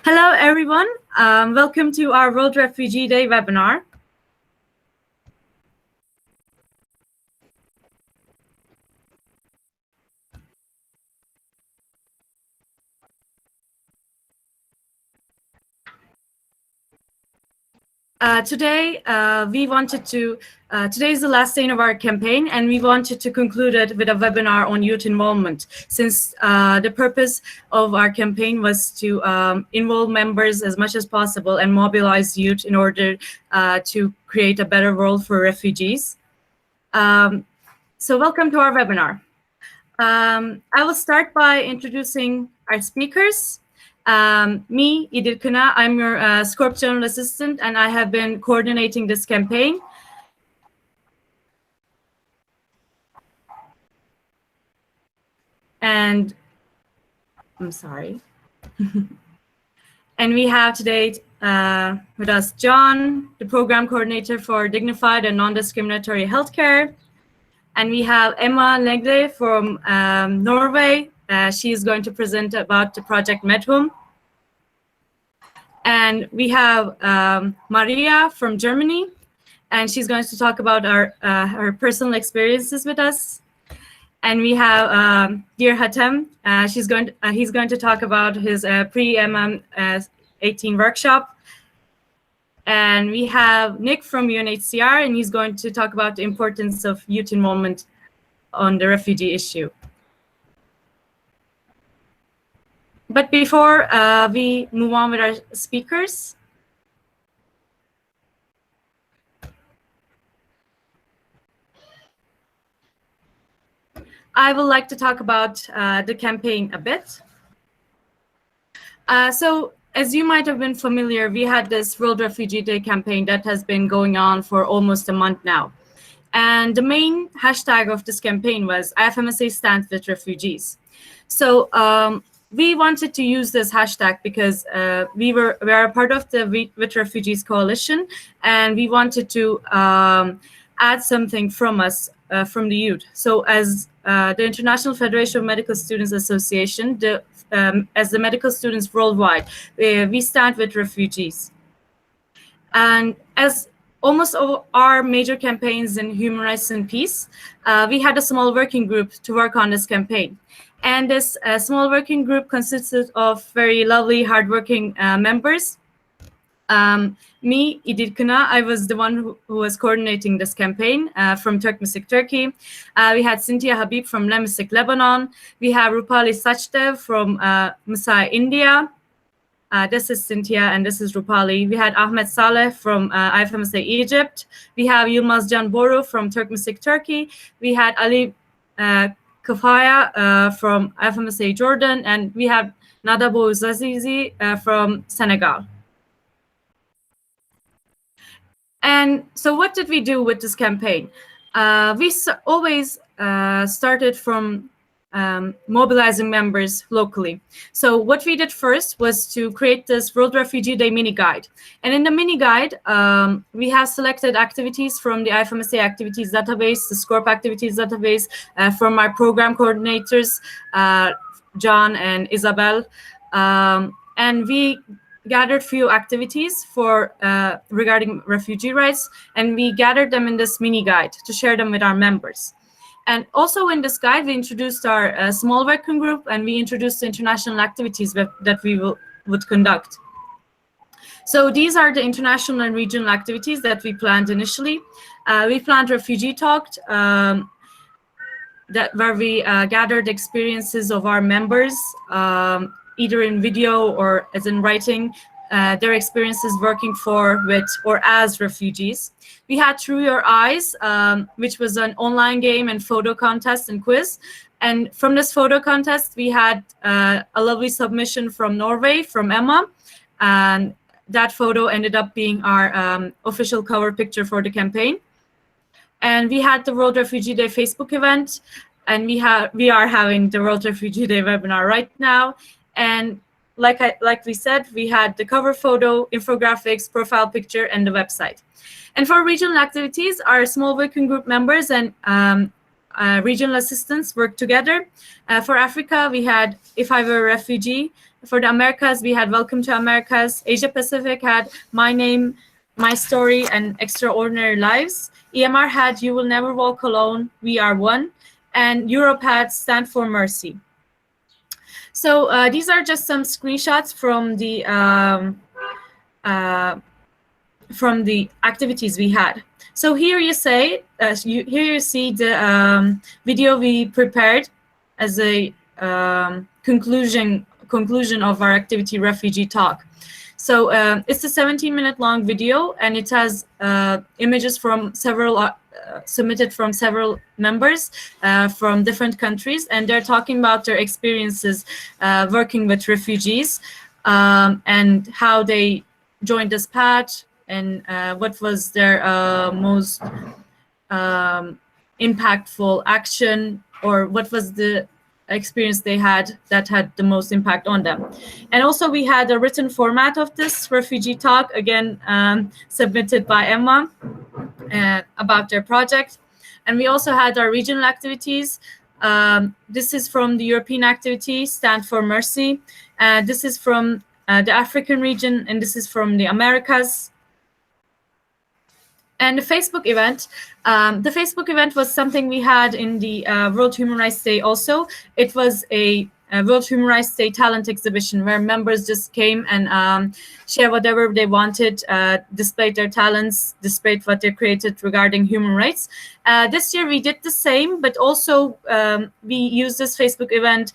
Hello, everyone. Welcome to our World Refugee Day webinar. Today is the last day of our campaign, and we wanted to conclude it with a webinar on youth involvement, since the purpose of our campaign was to involve members as much as possible and mobilize youth in order to create a better world for refugees. So welcome to our webinar. I will start by introducing our speakers. Me, Idil Kına, I'm your Scorp General Assistant, and I have been coordinating this campaign. And I'm sorry. And we have today with us John, the Program Coordinator for Dignified and Non-Discriminatory Healthcare. And we have Emma Legde from Norway. She is going to present about the project MedRoom. And we have Maria from Germany, and she's going to talk about her personal experiences with us. And we have dear Hatem. He's going to talk about his Pre-MM18 Workshop. And we have Nick from UNHCR, and he's going to talk about the importance of youth involvement on the refugee issue. But before we move on with our speakers, I would like to talk about the campaign a bit. So, as you might have been familiar, we had this World Refugee Day campaign that has been going on for almost a month now. And the main hashtag of this campaign was IFMSA stands with refugees. So we wanted to use this hashtag because we are a part of the With Refugees Coalition, and we wanted to add something from us, from the youth. So as the International Federation of Medical Students Association, as the medical students worldwide, we stand with refugees. And as almost all our major campaigns in human rights and peace, we had a small working group to work on this campaign. And this small working group consisted of very lovely, hardworking members. Me, Idil Kına, I was the one who was coordinating this campaign from Turkmenistan, Turkey. We had Cynthia Habib from Lemsik, Lebanon. We have Rupali Sachdev from Masai, India. This is Cynthia, and this is Rupali. We had Ahmet Saleh from IFMSA, Egypt. We have Yilmaz Can Boru from Turkmenistan, Turkey. We had Ali Kafaya from IFMSA, Jordan, and we have Nadabo Zazizi from Senegal. And so what did we do with this campaign? We always started from mobilizing members locally. So what we did first was to create this World Refugee Day mini guide. And in the mini guide, we have selected activities from the IFMSA activities database, the Scorp activities database, from our program coordinators, John and Isabel. And we gathered few activities for regarding refugee rights, and we gathered them in this mini guide to share them with our members. And also in this guide, we introduced our small working group, and we introduced the international activities that we would conduct. So these are the international and regional activities that we planned initially. We planned Refugee Talk, where we gathered experiences of our members, either in video or as in writing, their experiences working for, with, or as refugees. We had Through Your Eyes, which was an online game and photo contest and quiz. And from this photo contest, we had a lovely submission from Norway, from Emma. And that photo ended up being our official cover picture for the campaign. And we had the World Refugee Day Facebook event. And we are having the World Refugee Day webinar right now. And like we said, we had the cover photo, infographics, profile picture, and the website. And for regional activities, our small working group members and regional assistance work together. For Africa, we had If I Were a Refugee. For the Americas, we had Welcome to Americas. Asia Pacific had My Name, My Story, and Extraordinary Lives. EMR had You Will Never Walk Alone, We Are One. And Europe had Stand for Mercy. So these are just some screenshots from the activities we had. So here you see the video we prepared as a conclusion of our activity Refugee Talk. So it's a 17-minute long video, and it has images from several submitted from several members from different countries, and they're talking about their experiences working with refugees and how they joined this path, and what was their most impactful action, or what was the experience they had that had the most impact on them. And also we had a written format of this Refugee Talk, again submitted by Emma about their project. And we also had our regional activities. This is from the European activity, Stand for Mercy. This is from the African region, and this is from the Americas. And the Facebook event. The Facebook event was something we had in the World Human Rights Day also. It was a World Human Rights Day talent exhibition where members just came and share whatever they wanted, displayed their talents, displayed what they created regarding human rights. This year we did the same, but also we used this Facebook event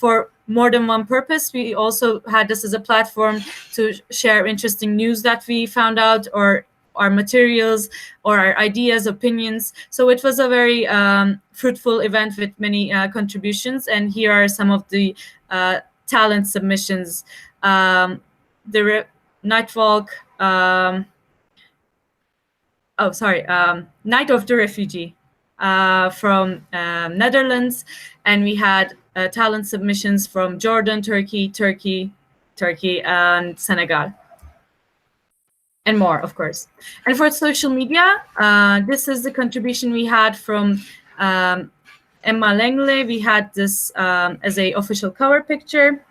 for more than one purpose. We also had this as a platform to share interesting news that we found out, or our materials, or our ideas, opinions. So it was a very fruitful event with many contributions. And here are some of the talent submissions. The Nightwalk, Night of the Refugee from Netherlands. And we had talent submissions from Jordan, Turkey, and Senegal. And more, of course. And for social media, this is the contribution we had from Emma Langley. We had this as a official cover picture.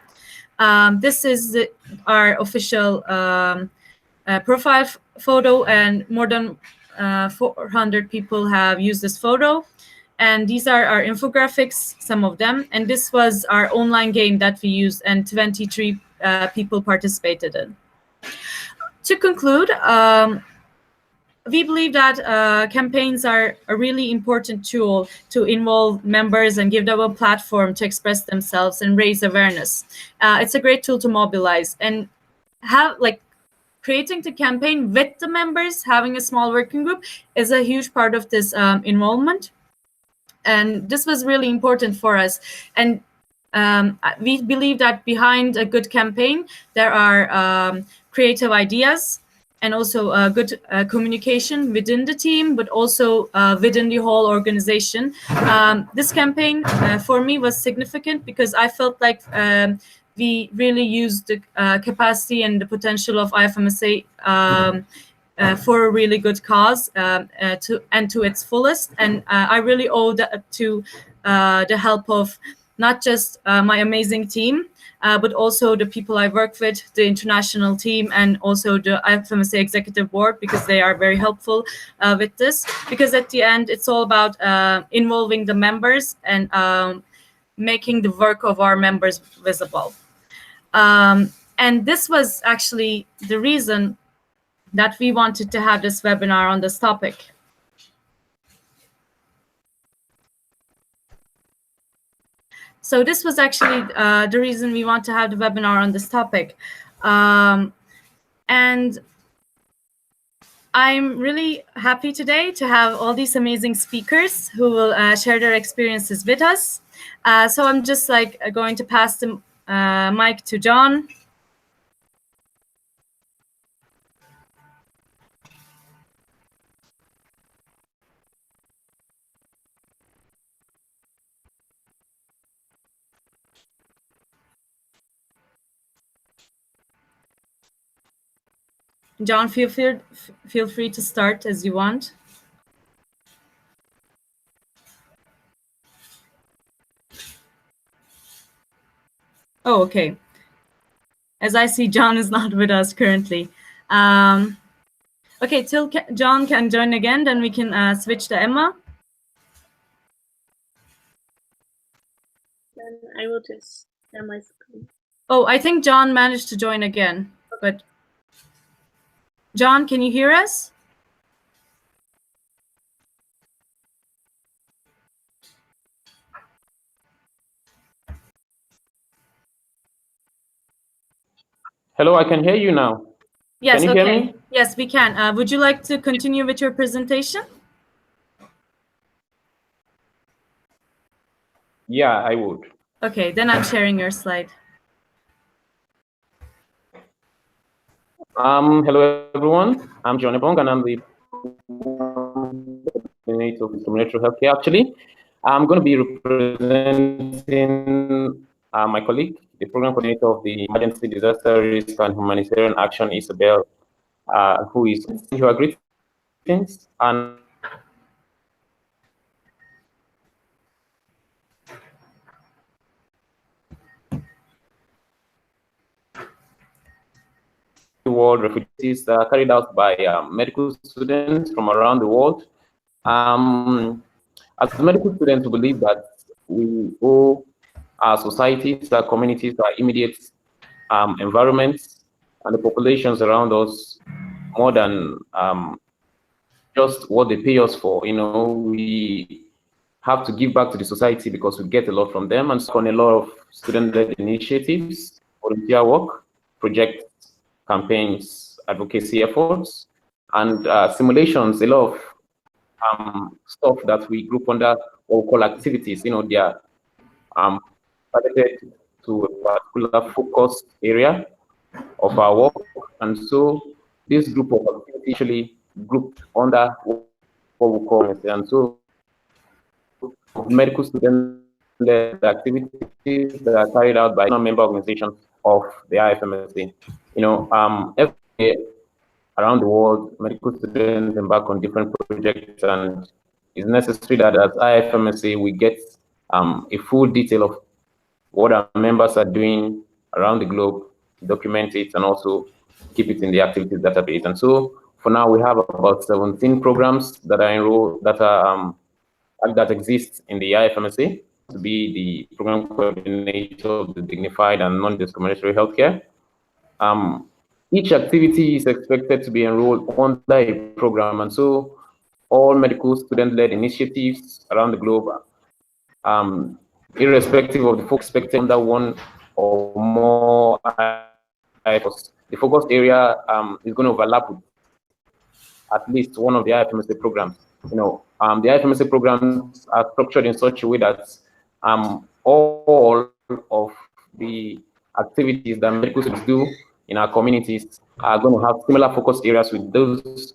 This is our official profile photo, and more than 400 people have used this photo. And these are our infographics, some of them. And this was our online game that we used, and 23 people participated in. To conclude, we believe that campaigns are a really important tool to involve members and give them a platform to express themselves and raise awareness. It's a great tool to mobilize, and creating the campaign with the members, having a small working group is a huge part of this involvement. And this was really important for us. And we believe that behind a good campaign, there are creative ideas, and also good communication within the team, but also within the whole organization. This campaign for me was significant because I felt like we really used the capacity and the potential of IFMSA for a really good cause to its fullest. And I really owe that to the help of not just my amazing team, but also the people I work with, the international team, and also the IFMSA Executive Board, because they are very helpful with this. Because at the end, it's all about involving the members and making the work of our members visible. And this was actually the reason that we wanted to have this webinar on this topic. So this was actually the reason we want to have the webinar on this topic. And I'm really happy today to have all these amazing speakers who will share their experiences with us. So I'm just going to pass the mic to John. John, feel free to start as you want. Oh, okay. As I see, John is not with us currently. Okay, till John can join again, then we can switch to Emma. Then I will just share my screen. Oh, I think John managed to join again, but John, can you hear us? Hello, I can hear you now. Yes, can you hear me? Yes, we can. Would you like to continue with your presentation? Yeah, I would. Okay, then I'm sharing your slide. Hello, everyone. I'm John Ebong, and I'm the coordinator of commemorated healthcare. Actually, I'm going to be representing my colleague, the program coordinator of the Emergency Disaster Risk and Humanitarian Action, Isabel, who is your greetings. And world refugees carried out by medical students from around the world. As medical students, we believe that we owe our societies, our communities, our immediate environments, and the populations around us more than just what they pay us for. You know, we have to give back to the society because we get a lot from them, and so on a lot of student-led initiatives, volunteer work, projects, campaigns, advocacy efforts, and simulations, a lot of stuff that we group under what we call activities. You know, they are targeted to a particular focus area of our work, and so this group of activities actually grouped under what we call it. And so medical student-led activities that are carried out by non-member organizations of the IFMSA. You know, every year around the world, medical students embark on different projects, and it's necessary that as IFMSA we get a full detail of what our members are doing around the globe, document it, and also keep it in the activities database. And so for now, we have about 17 programs that are enrolled, that exist in the IFMSA to be the program coordinator of the dignified and non-discriminatory healthcare. Each activity is expected to be enrolled under a program, and so all medical student-led initiatives around the globe, irrespective of the focus expected under one or more IFMSA, the focus area is going to overlap with at least one of the IFMSA programs. You know, the IFMSA programs are structured in such a way that all of the activities that medical students do in our communities are going to have similar focus areas with those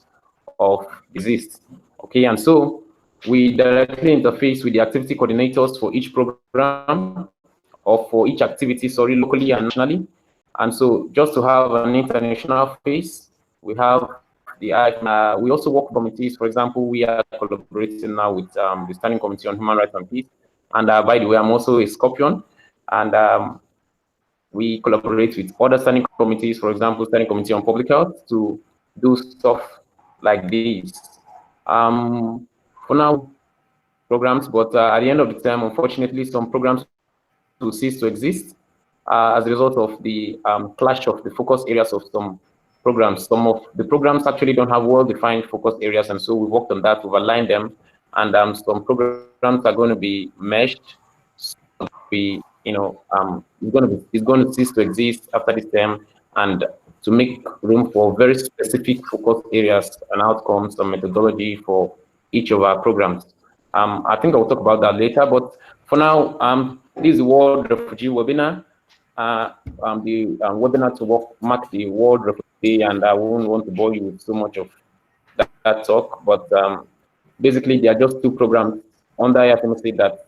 of disease. Okay, and so we directly interface with the activity coordinators for each program or for each activity, sorry, locally and nationally. And so just to have an international face, we have the we also work committees. For example, we are collaborating now with the Standing Committee on Human Rights and Peace. And by the way, I'm also a Scorpion, and we collaborate with other standing committees, for example, Standing Committee on Public Health, to do stuff like this. For now, programs, but at the end of the term, unfortunately, some programs will cease to exist as a result of the clash of the focus areas of some programs. Some of the programs actually don't have well-defined focus areas, and so we worked on that, we've aligned them, and some programs are going to be meshed. You know, it's going to cease to exist after this term, and to make room for very specific focus areas and outcomes and methodology for each of our programs. I think I'll talk about that later, but for now, this is the World Refugee webinar. The webinar to mark the World Refugee Day, and I won't want to bore you with so much of that talk, but basically there are just two programs under IFMSA that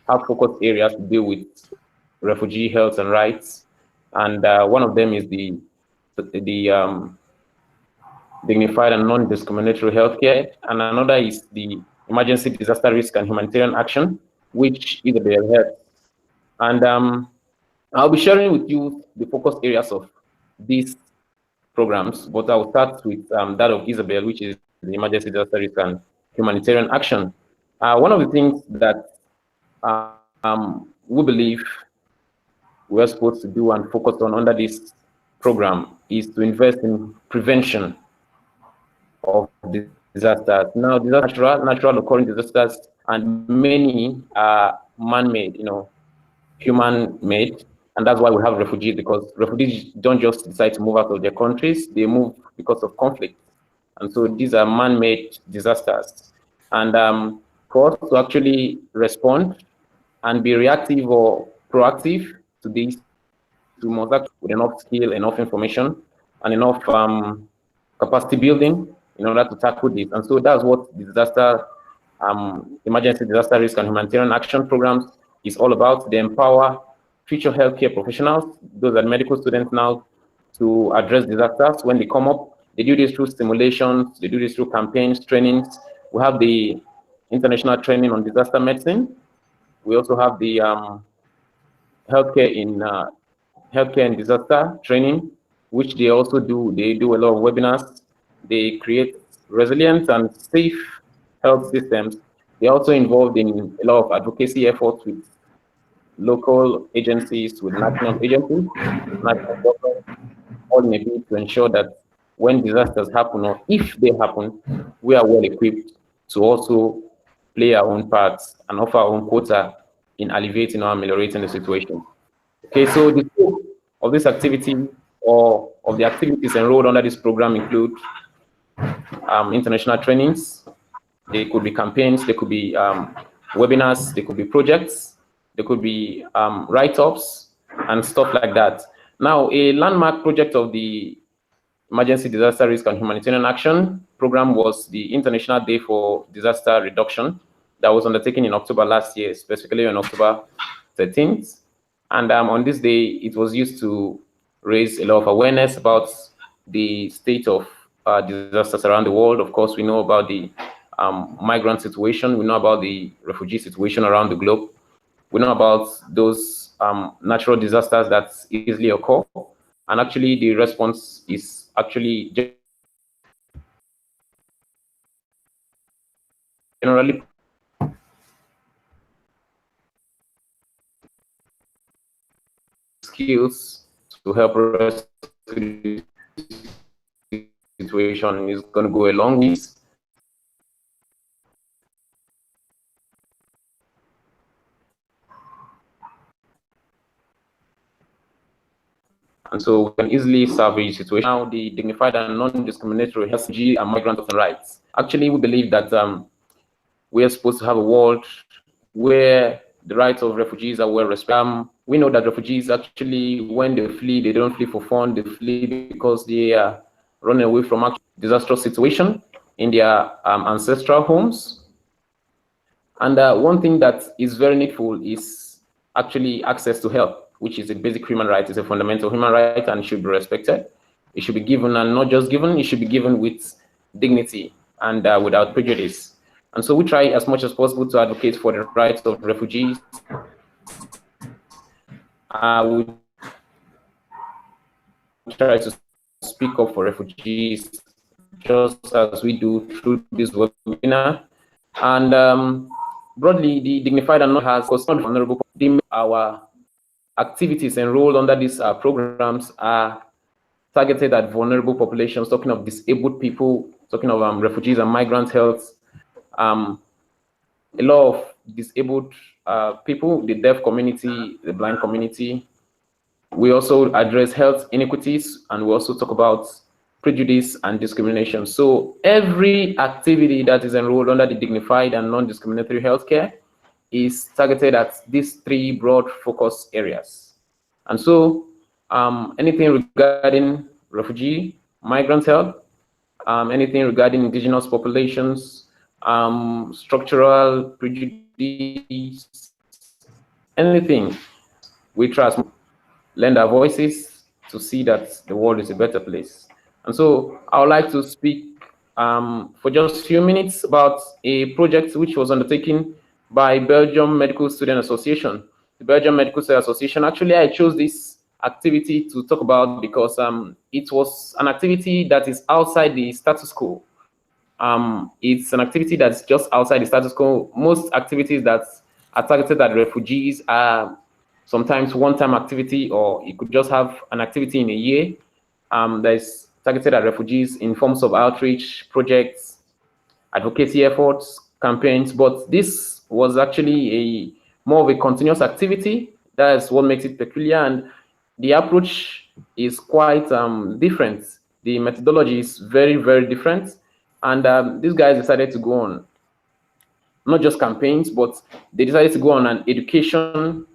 have focus areas to deal with refugee health and rights, and one of them is the dignified and non-discriminatory healthcare, and another is the emergency disaster risk and humanitarian action, which Isabel heads. And I'll be sharing with you the focus areas of these programs, but I'll start with that of Isabel, which is the emergency disaster risk and humanitarian action. One of the things that we believe we're supposed to do and focus on under this program is to invest in prevention of disasters. Now, these are natural occurring disasters, and many are man-made, human-made, and that's why we have refugees, because refugees don't just decide to move out of their countries, they move because of conflict. And so these are man-made disasters. And for us to actually respond and be reactive or proactive to these, we must act with enough skill, enough information, and enough capacity building in order to tackle this. And so that's what the emergency disaster risk and humanitarian action programs is all about. They empower future healthcare professionals, those are medical students now, to address disasters when they come up. They do this through simulations, they do this through campaigns, trainings. We have the international training on disaster medicine. We also have the healthcare and disaster training, which they also do. They do a lot of webinars. They create resilient and safe health systems. They're also involved in a lot of advocacy efforts with local agencies, with national agencies, national government, all in a bid to ensure that when disasters happen, or if they happen, we are well equipped to also play our own parts and offer our own quota in alleviating or ameliorating the situation. Okay, so the scope of this activity, or of the activities enrolled under this program, include international trainings. They could be campaigns, they could be webinars, they could be projects, they could be write-ups and stuff like that. Now, a landmark project of the Emergency Disaster Risk and Humanitarian Action program was the International Day for Disaster Reduction that was undertaken in October last year, specifically on October 13th. And on this day, it was used to raise a lot of awareness about the state of disasters around the world. Of course, we know about the migrant situation. We know about the refugee situation around the globe. We know about those natural disasters that easily occur. And actually, the response is actually generally skills to help rescue the situation is going to go a long way. And so we can easily salvage the situation. Now, the dignified and non-discriminatory refugee and migrant rights. Actually, we believe that we are supposed to have a world where the rights of refugees are well respected. We know that refugees actually, when they flee, they don't flee for fun. They flee because they are running away from a disastrous situation in their ancestral homes. And one thing that is very needful is actually access to help, which is a basic human right. It's a fundamental human right and should be respected. It should be given, and not just given, it should be given with dignity and without prejudice. And so we try as much as possible to advocate for the rights of refugees. We try to speak up for refugees just as we do through this webinar. And broadly, the dignified and not has vulnerable. Our activities enrolled under these programs are targeted at vulnerable populations, talking of disabled people, talking of refugees and migrant health, a lot of disabled people, the deaf community, the blind community. We also address health inequities, and we also talk about prejudice and discrimination. So every activity that is enrolled under the dignified and non-discriminatory healthcare is targeted at these three broad focus areas. And so anything regarding refugee, migrant health, anything regarding indigenous populations, structural prejudice, anything, we try to lend our voices to see that the world is a better place. And so I would like to speak for just a few minutes about a project which was undertaken by Belgium Medical Student Association. the Belgian Medical Students Association. Actually, I chose this activity to talk about because it was an activity that is outside the status quo. It's an activity that's just outside the status quo. Most activities that are targeted at refugees are sometimes one-time activity, or you could just have an activity in a year that is targeted at refugees in forms of outreach projects, advocacy efforts, campaigns. But this was actually a more of a continuous activity. That is what makes it peculiar, and the approach is quite different. The methodology is very, very different. And these guys decided to go on not just campaigns, but they decided to go on an education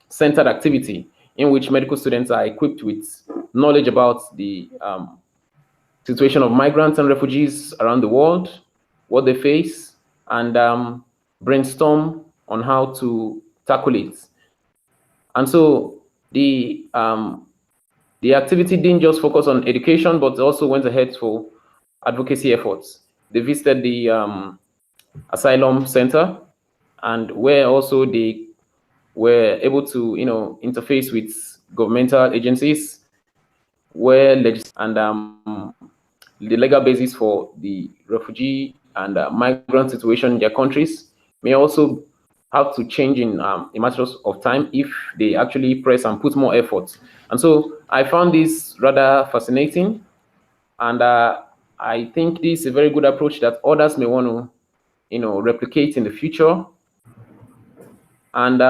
centered activity in which medical students are equipped with knowledge about the situation of migrants and refugees around the world, what they face, and brainstorm on how to tackle it. And so the activity didn't just focus on education, but also went ahead for advocacy efforts. They visited the asylum center, and where also they were able to, interface with governmental agencies, where and the legal basis for the refugee and migrant situation in their countries may also have to change in a matter of time if they actually press and put more effort. And so I found this rather fascinating, and I think this is a very good approach that others may want to, replicate in the future. And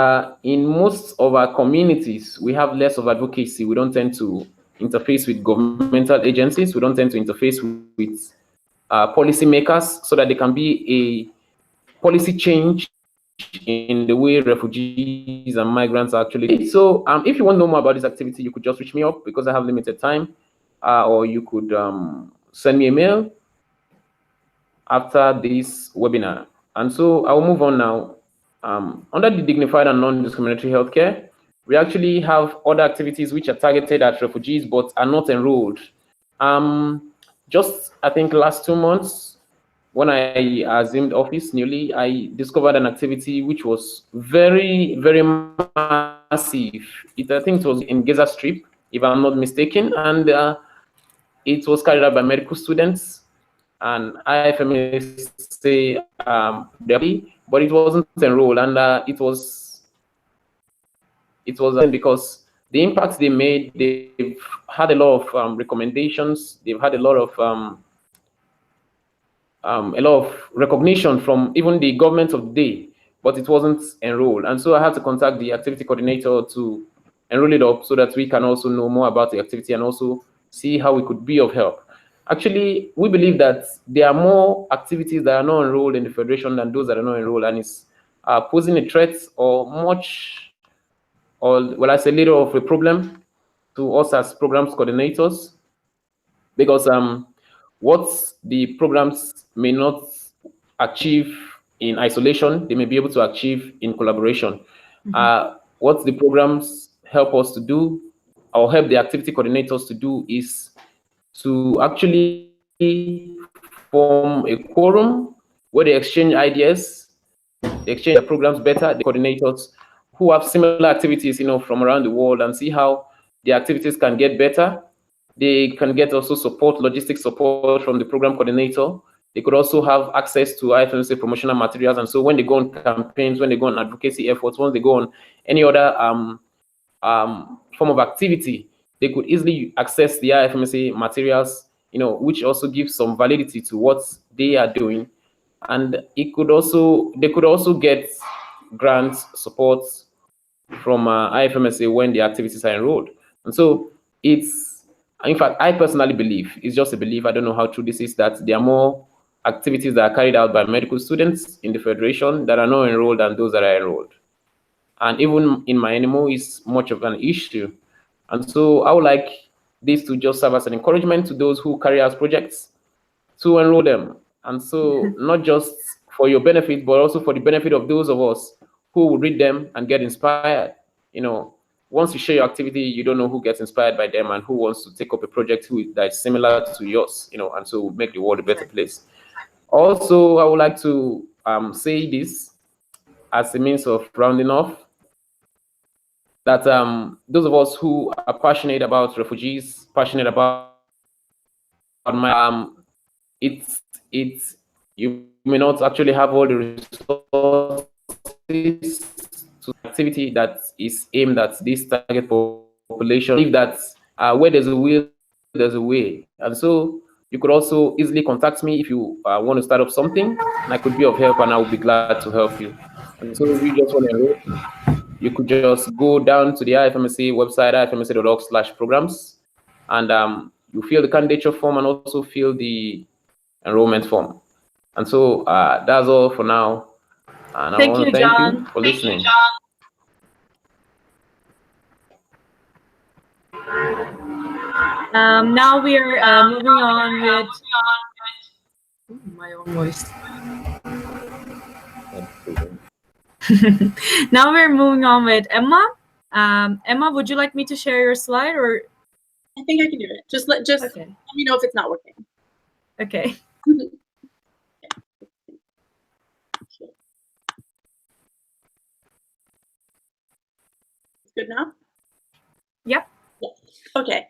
in most of our communities, we have less of advocacy. We don't tend to interface with governmental agencies. We don't tend to interface with policymakers so that there can be a policy change in the way refugees and migrants are actually. So if you want to know more about this activity, you could just reach me up because I have limited time, or you could send me a mail after this webinar. And so I will move on now. Under the dignified and non-discriminatory healthcare, we actually have other activities which are targeted at refugees but are not enrolled. Just, I think, last 2 months, when I assumed office newly, I discovered an activity which was very, very massive. I think it was in Gaza Strip, if I'm not mistaken, and it was carried out by medical students and IFMSA, but it wasn't enrolled, and it was because the impact they made, they've had a lot of recommendations, they've had a lot of recognition from even the government of the day, but it wasn't enrolled. And so I had to contact the activity coordinator to enroll it up so that we can also know more about the activity and also see how we could be of help. Actually, we believe that there are more activities that are not enrolled in the Federation than those that are not enrolled, and it's posing a threat or I say little of a problem to us as programs coordinators, because what the programs may not achieve in isolation, they may be able to achieve in collaboration. What the programs help us to do, or help the activity coordinators to do, is to actually form a quorum where they exchange ideas, they exchange their programs better, the coordinators who have similar activities, from around the world, and see how the activities can get better. They can get also support, logistic support from the program coordinator. They could also have access to IFMSA promotional materials. And so when they go on campaigns, when they go on advocacy efforts, when they go on any other form of activity, they could easily access the IFMSA materials, which also gives some validity to what they are doing. And they could also get grants, support from IFMSA when the activities are enrolled. And so it's, in fact, I personally believe, it's just a belief, I don't know how true this is, that there are more activities that are carried out by medical students in the Federation that are not enrolled than those that are enrolled. And even in my NMO, is much of an issue. And so I would like this to just serve as an encouragement to those who carry out projects to enroll them. And so not just for your benefit, but also for the benefit of those of us who will read them and get inspired. Once you share your activity, you don't know who gets inspired by them and who wants to take up a project that is similar to yours, and so make the world a better place. Also, I would like to say this. as a means of rounding off, that those of us who are passionate about refugees, passionate about it's you may not actually have all the resources to activity that is aimed at this target population. If that's where there's a will, there's a way. And so you could also easily contact me if you want to start up something, and I could be of help, and I would be glad to help you. And so if you just want to enroll, you could just go down to the IFMSA website, ifmsa.org/programs, and you fill the candidature form and also fill the enrollment form. And so that's all for now. And I want to thank you for listening. Now we are moving on with my own voice. Now we're moving on with Emma. Emma, would you like me to share your slide, or? I think I can do it. Just okay. let me know if it's not working. Okay. Good now? Yep. Yeah. Okay.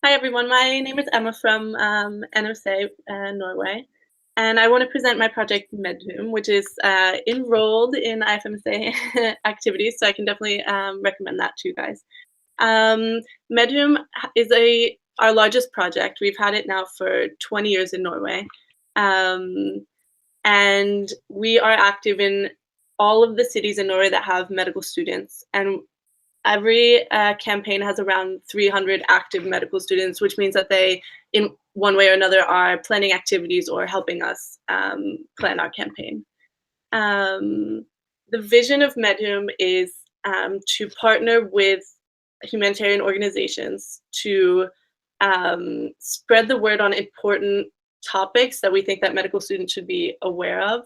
Hi, everyone. My name is Emma from NOC, Norway. And I want to present my project MedRoom, which is enrolled in IFMSA activities. So I can definitely recommend that to you guys. MedRoom is our largest project. We've had it now for 20 years in Norway. And we are active in all of the cities in Norway that have medical students. And every campaign has around 300 active medical students, which means that they, in one way or another, are planning activities or helping us plan our campaign. The vision of MedRoom is to partner with humanitarian organizations to spread the word on important topics that we think that medical students should be aware of,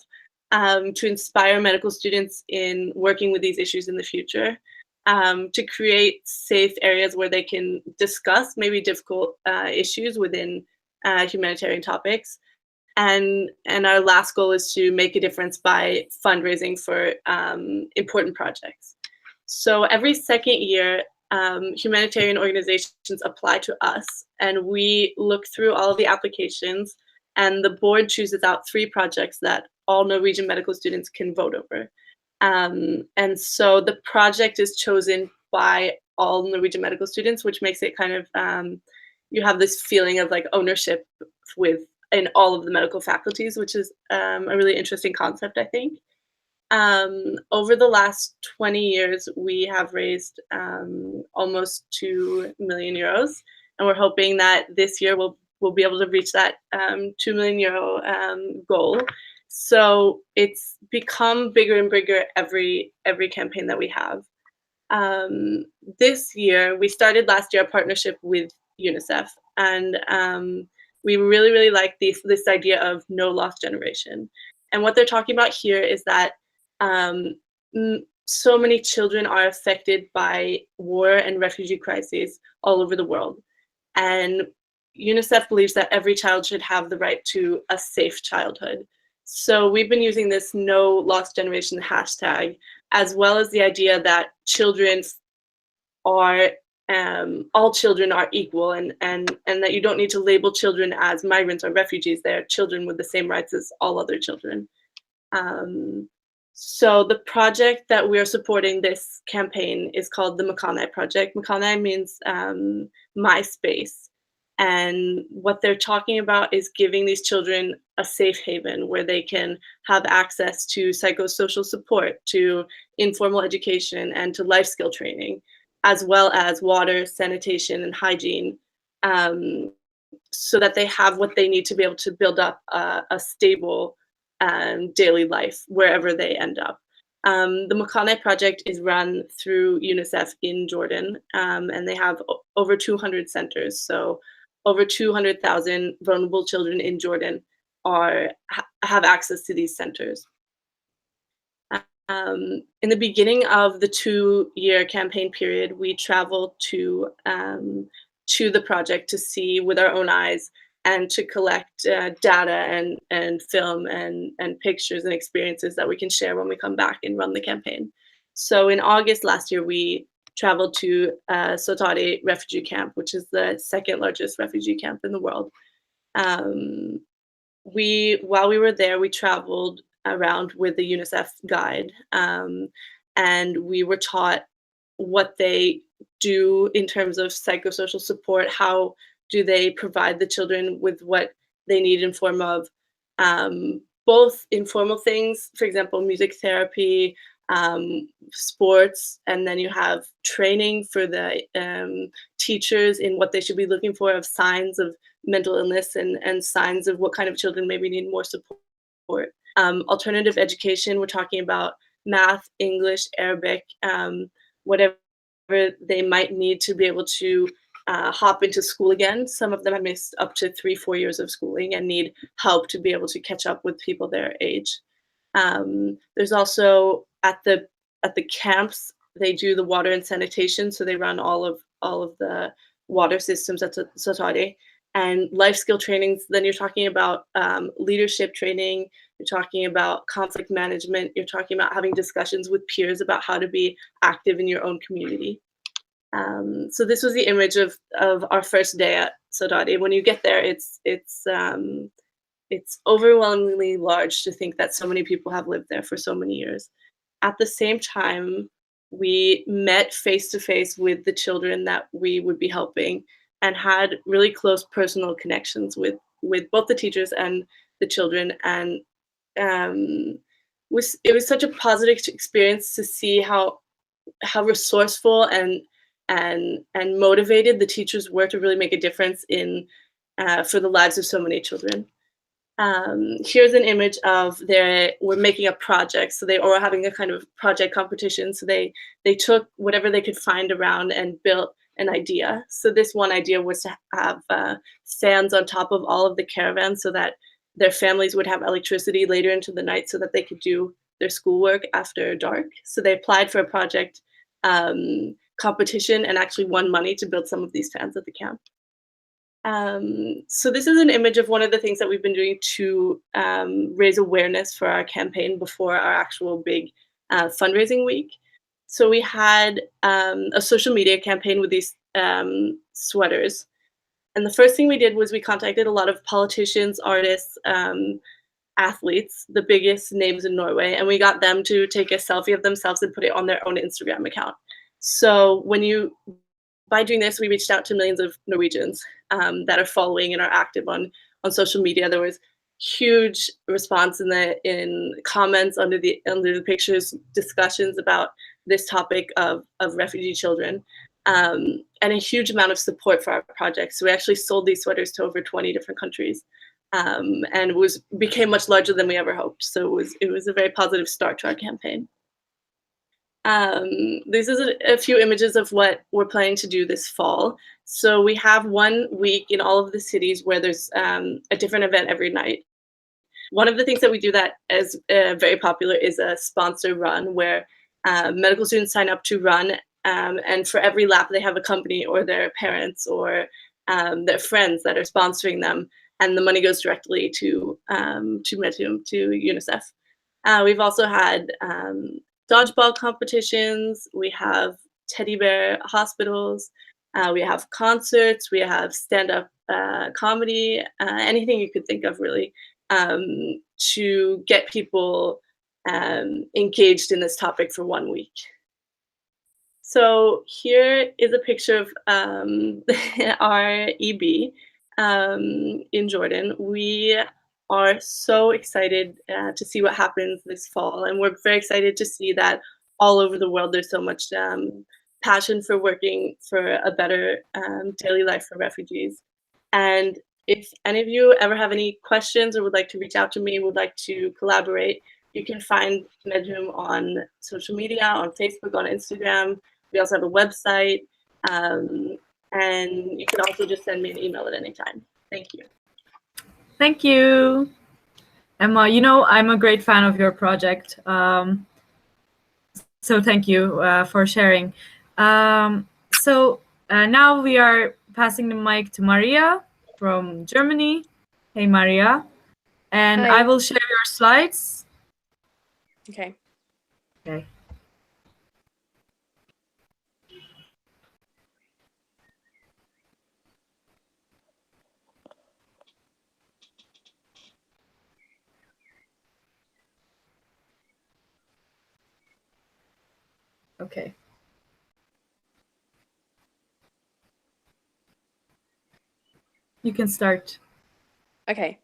to inspire medical students in working with these issues in the future, to create safe areas where they can discuss maybe difficult issues within humanitarian topics. And our last goal is to make a difference by fundraising for important projects. So every second year, humanitarian organizations apply to us, and we look through all of the applications, and the board chooses out 3 projects that all Norwegian medical students can vote over. And so the project is chosen by all Norwegian medical students, which makes it kind of, you have this feeling of like ownership in all of the medical faculties, which is a really interesting concept, I think. Over the last 20 years, we have raised almost 2 million euros, and we're hoping that this year we'll be able to reach that 2 million euro goal. So it's become bigger and bigger every campaign that we have. This year, we started last year a partnership with UNICEF, and we really, really like this idea of no lost generation. And what they're talking about here is that so many children are affected by war and refugee crises all over the world. And UNICEF believes that every child should have the right to a safe childhood. So we've been using this no lost generation hashtag, as well as the idea that children are, all children are equal, and that you don't need to label children as migrants or refugees. They're children with the same rights as all other children. So the project that we're supporting this campaign is called the Makane Project. Makane means my space. And what they're talking about is giving these children a safe haven where they can have access to psychosocial support, to informal education, and to life skill training, as well as water, sanitation, and hygiene, so that they have what they need to be able to build up a stable daily life wherever they end up. The Makane Project is run through UNICEF in Jordan, and they have over 200 centers. So over 200,000 vulnerable children in Jordan have access to these centers. In the beginning of the 2-year campaign period, we traveled to the project to see with our own eyes and to collect data and film and pictures and experiences that we can share when we come back and run the campaign. So in August last year, we traveled to Sotade refugee camp, which is the second largest refugee camp in the world. While we were there, we traveled around with the UNICEF guide, and we were taught what they do in terms of psychosocial support. How do they provide the children with what they need in form of both informal things, for example, music therapy, sports, and then you have training for the teachers in what they should be looking for of signs of mental illness and signs of what kind of children maybe need more support. Alternative education, we're talking about math, English, Arabic, whatever they might need to be able to hop into school again. Some of them have missed up to 3-4 years of schooling and need help to be able to catch up with people their age. There's also at the camps, they do the water and sanitation, so they run all of the water systems at Sotade. And life skill trainings, then you're talking about leadership training, you're talking about conflict management, you're talking about having discussions with peers about how to be active in your own community. So this was the image of our first day at Sotade. When you get there, it's overwhelmingly large to think that so many people have lived there for so many years. At the same time, we met face to face with the children that we would be helping and had really close personal connections with both the teachers and the children. And it was such a positive experience to see how resourceful and motivated the teachers were to really make a difference in for the lives of so many children. Here's an image of we're making a project. So they were having a kind of project competition. So they took whatever they could find around and built an idea. So this one idea was to have fans on top of all of the caravans so that their families would have electricity later into the night so that they could do their schoolwork after dark. So they applied for a project competition and actually won money to build some of these fans at the camp. So this is an image of one of the things that we've been doing to raise awareness for our campaign before our actual big fundraising week. So we had a social media campaign with these sweaters. And the first thing we did was we contacted a lot of politicians, artists, athletes, the biggest names in Norway, and we got them to take a selfie of themselves and put it on their own Instagram account. So by doing this, we reached out to millions of Norwegians that are following and are active on social media. There was huge response in comments under the pictures, discussions about this topic of refugee children, and a huge amount of support for our project. So we actually sold these sweaters to over 20 different countries, and became much larger than we ever hoped. So it was a very positive start to our campaign. This is a few images of what we're planning to do this fall. So we have 1 week in all of the cities where there's a different event every night. One of the things that we do that is very popular is a sponsor run where medical students sign up to run, and for every lap they have a company or their parents or their friends that are sponsoring them, and the money goes directly to MedRoom, to UNICEF. We've also had dodgeball competitions, we have teddy bear hospitals, we have concerts, we have stand-up comedy, anything you could think of really, to get people engaged in this topic for 1 week. So here is a picture of our EB in Jordan. We are so excited to see what happens this fall, and we're very excited to see that all over the world there's so much passion for working for a better daily life for refugees. And if any of you ever have any questions or would like to reach out to me, would like to collaborate, you can find MedRoom on social media, on Facebook, on Instagram. We also have a website, and you can also just send me an email at any time. Thank you. Thank you, Emma. You know, I'm a great fan of your project. So thank you for sharing. So now we are passing the mic to Maria. from Germany. Hey, Maria. And Hi. I will share your slides. Okay. Okay. Okay. You can start. Okay.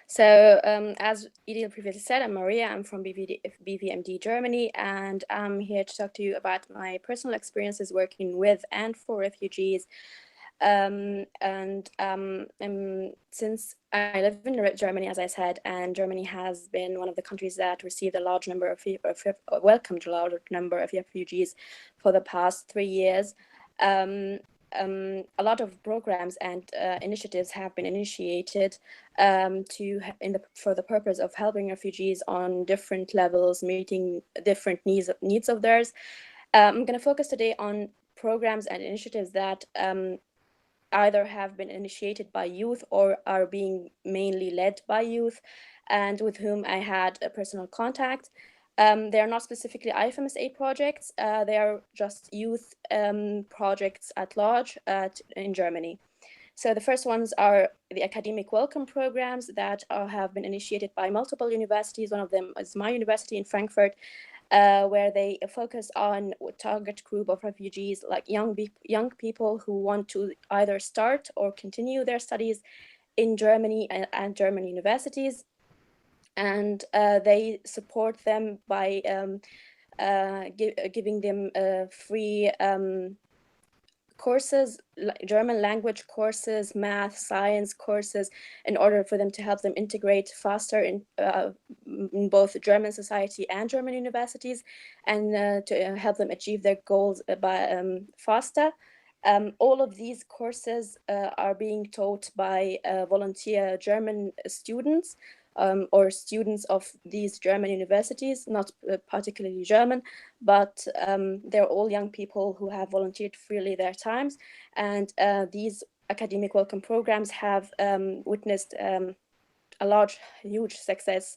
So as Idil previously said, I'm Maria. I'm from BVMD Germany, and I'm here to talk to you about my personal experiences working with and for refugees. Since I live in Germany, as I said, and Germany has been one of the countries that received a large number of welcomed a large number of refugees for the past 3 years. A lot of programs and initiatives have been initiated for the purpose of helping refugees on different levels, meeting different needs of theirs. I'm going to focus today on programs and initiatives that either have been initiated by youth or are being mainly led by youth, and with whom I had a personal contact. They are not specifically IFMSA projects, they are just youth projects at large in Germany. So the first ones are the academic welcome programs that have been initiated by multiple universities. One of them is my university in Frankfurt, where they focus on a target group of refugees, like young people who want to either start or continue their studies in Germany and German universities. And they support them by giving them free courses, German language courses, math, science courses, in order for them to help them integrate faster in both German society and German universities, and to help them achieve their goals faster. All of these courses are being taught by volunteer German students, or students of these German universities, not particularly German, but they're all young people who have volunteered freely their times. And these academic welcome programs have witnessed a huge success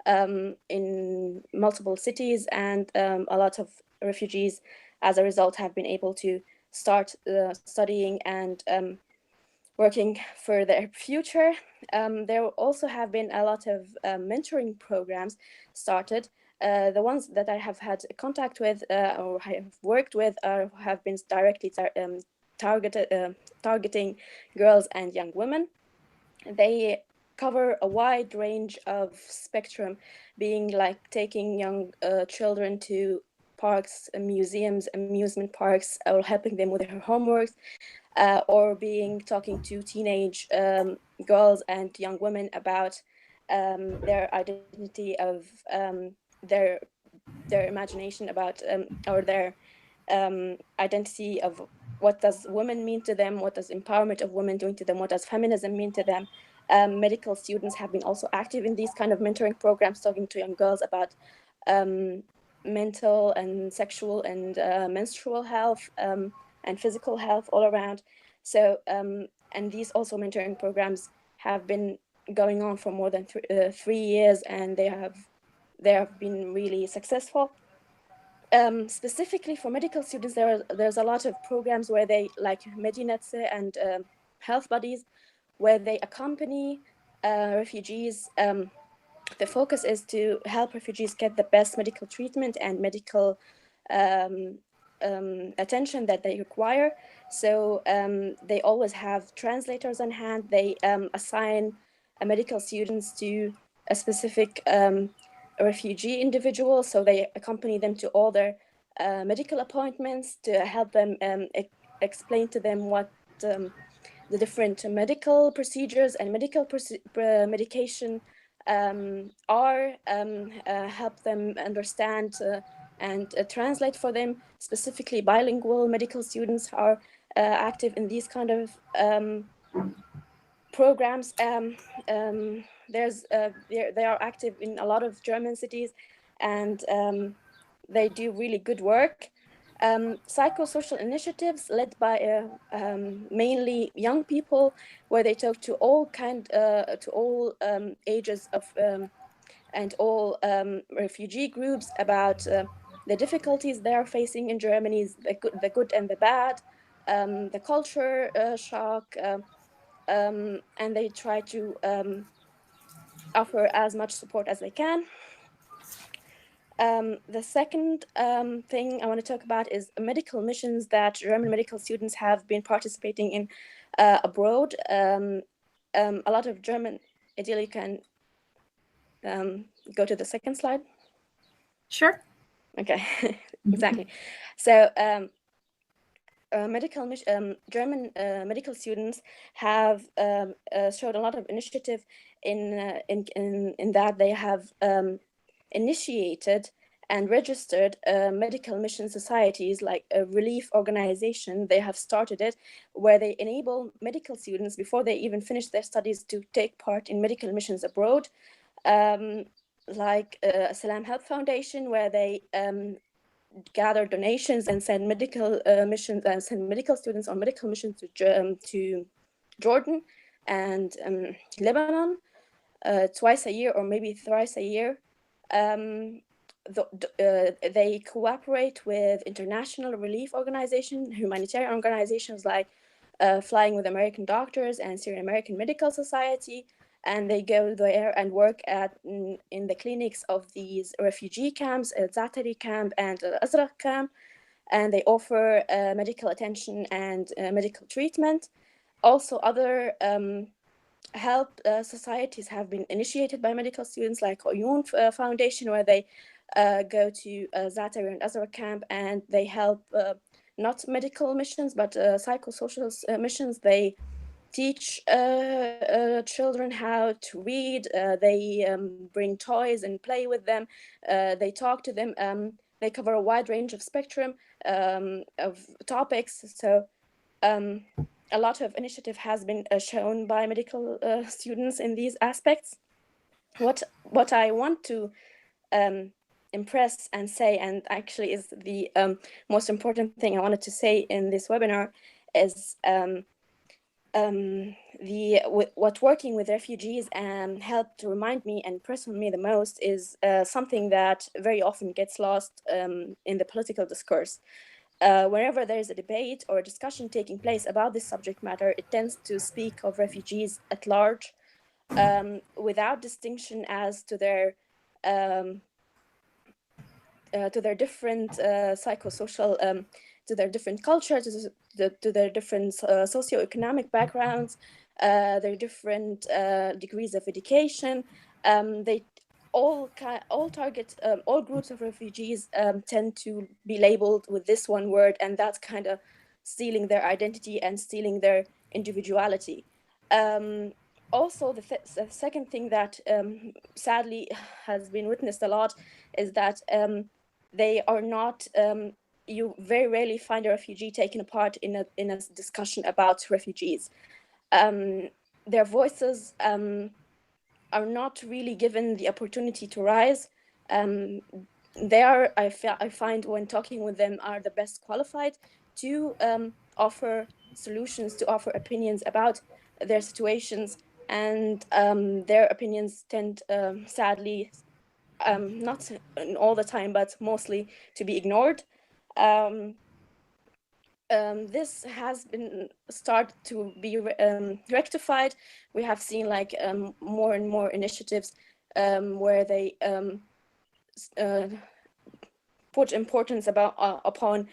in multiple cities, and a lot of refugees, as a result, have been able to start studying and working for their future. There also have been a lot of mentoring programs started. The ones that I have had contact with or have worked with have been directly targeting girls and young women. They cover a wide range of spectrum, being like taking young children to parks, museums, amusement parks, or helping them with their homework, or talking to teenage girls and young women about their identity of their imagination about or their identity of what does women mean to them, what does empowerment of women doing to them, what does feminism mean to them. Medical students have been also active in these kind of mentoring programs, talking to young girls about mental and sexual and menstrual health and physical health all around. So, and these also mentoring programs have been going on for more than 3 years, and they have been really successful. Specifically for medical students, there's a lot of programs where they, like Medinetze and health buddies, where they accompany refugees. The focus is to help refugees get the best medical treatment and medical attention that they require. So they always have translators on hand. They assign medical students to a specific refugee individual, so they accompany them to all their medical appointments to help them explain to them what the different medical procedures and medication are, help them understand and translate for them. Specifically, bilingual medical students are active in these kind of programs. They are active in a lot of German cities, and they do really good work. Psychosocial initiatives led by mainly young people, where they talk to all ages of and all refugee groups about the difficulties they are facing in Germany, the good and the bad, the culture shock, and they try to offer as much support as they can. The second thing I want to talk about is medical missions that German medical students have been participating in abroad. A lot of German, ideally you can go to the second slide. Sure. Okay, exactly. So German medical students have showed a lot of initiative in that they have initiated and registered medical mission societies, like a relief organization. They have started it, where they enable medical students before they even finish their studies to take part in medical missions abroad, like Salam Health Foundation, where they gather donations and send medical missions and send medical students on medical missions to Jordan and Lebanon twice a year or maybe thrice a year. They cooperate with international relief organizations, humanitarian organizations like Flying with American Doctors and Syrian American Medical Society, and they go there and work in the clinics of these refugee camps, Zaatari camp and Azraq camp, and they offer medical attention and medical treatment. Also, other help societies have been initiated by medical students, like Oyun Foundation, where they go to Zaatari and Azraq camp, and they help not medical missions, but psychosocial missions. They teach children how to read. They bring toys and play with them. They talk to them. They cover a wide range of spectrum of topics. So a lot of initiative has been shown by medical students in these aspects. What I want to impress and say, and actually is the most important thing I wanted to say in this webinar, is what working with refugees helped to remind me and impress on me the most is something that very often gets lost in the political discourse. Whenever there is a debate or a discussion taking place about this subject matter, it tends to speak of refugees at large without distinction as to their different psychosocial, to their different cultures, to their different socioeconomic backgrounds, their different degrees of education. They all target, all groups of refugees tend to be labeled with this one word, and that's kind of stealing their identity and stealing their individuality. Also, the second thing that sadly has been witnessed a lot is that they are not, you very rarely find a refugee taking part in a discussion about refugees. Their voices are not really given the opportunity to rise. They are, I find when talking with them, are the best qualified to offer solutions, to offer opinions about their situations, and their opinions tend, sadly, not all the time, but mostly, to be ignored. This has been started to be rectified. We have seen like more and more initiatives where they put importance upon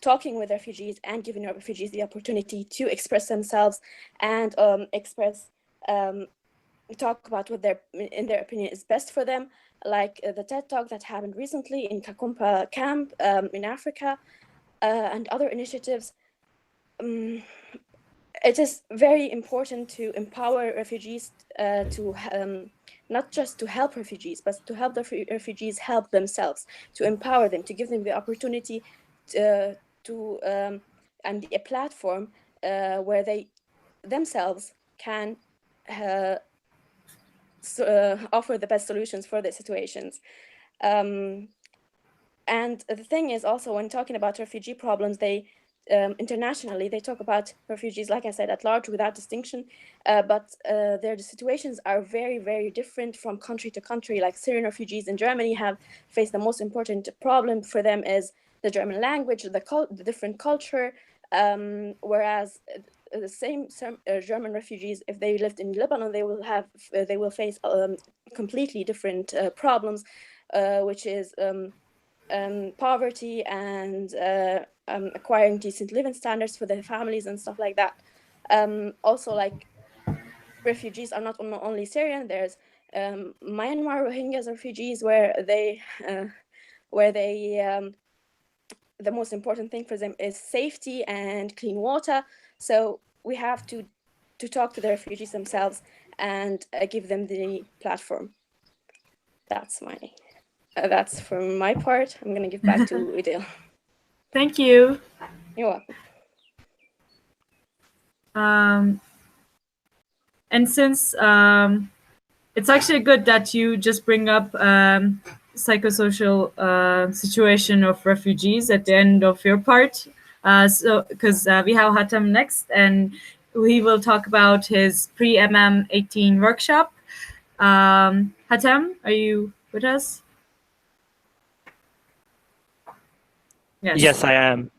talking with refugees and giving refugees the opportunity to express themselves and talk about what in their opinion is best for them, like the TED Talk that happened recently in Kakumpa camp in Africa, and other initiatives. It is very important to empower refugees to not just to help refugees, but to help the refugees help themselves, to empower them, to give them the opportunity and a platform where they themselves can offer the best solutions for their situations. And the thing is also, when talking about refugee problems, they internationally, they talk about refugees, like I said, at large without distinction, but their situations are very, very different from country to country. Like Syrian refugees in Germany have faced the most important problem for them is the German language, the different culture, whereas the same German refugees, if they lived in Lebanon, they will face completely different problems, which is poverty and acquiring decent living standards for their families and stuff like that. Also, like, refugees are not only Syrian. There's Myanmar Rohingyas refugees where the most important thing for them is safety and clean water. So we have to talk to the refugees themselves and give them the platform. That's from my part. I'm gonna give back to Idil. Thank you. You're welcome. And since it's actually good that you just bring up psychosocial situation of refugees at the end of your part. So because we have Hatem next, and he will talk about his Pre-MM18 workshop. Hatem, are you with us? Yes. Yes, I am.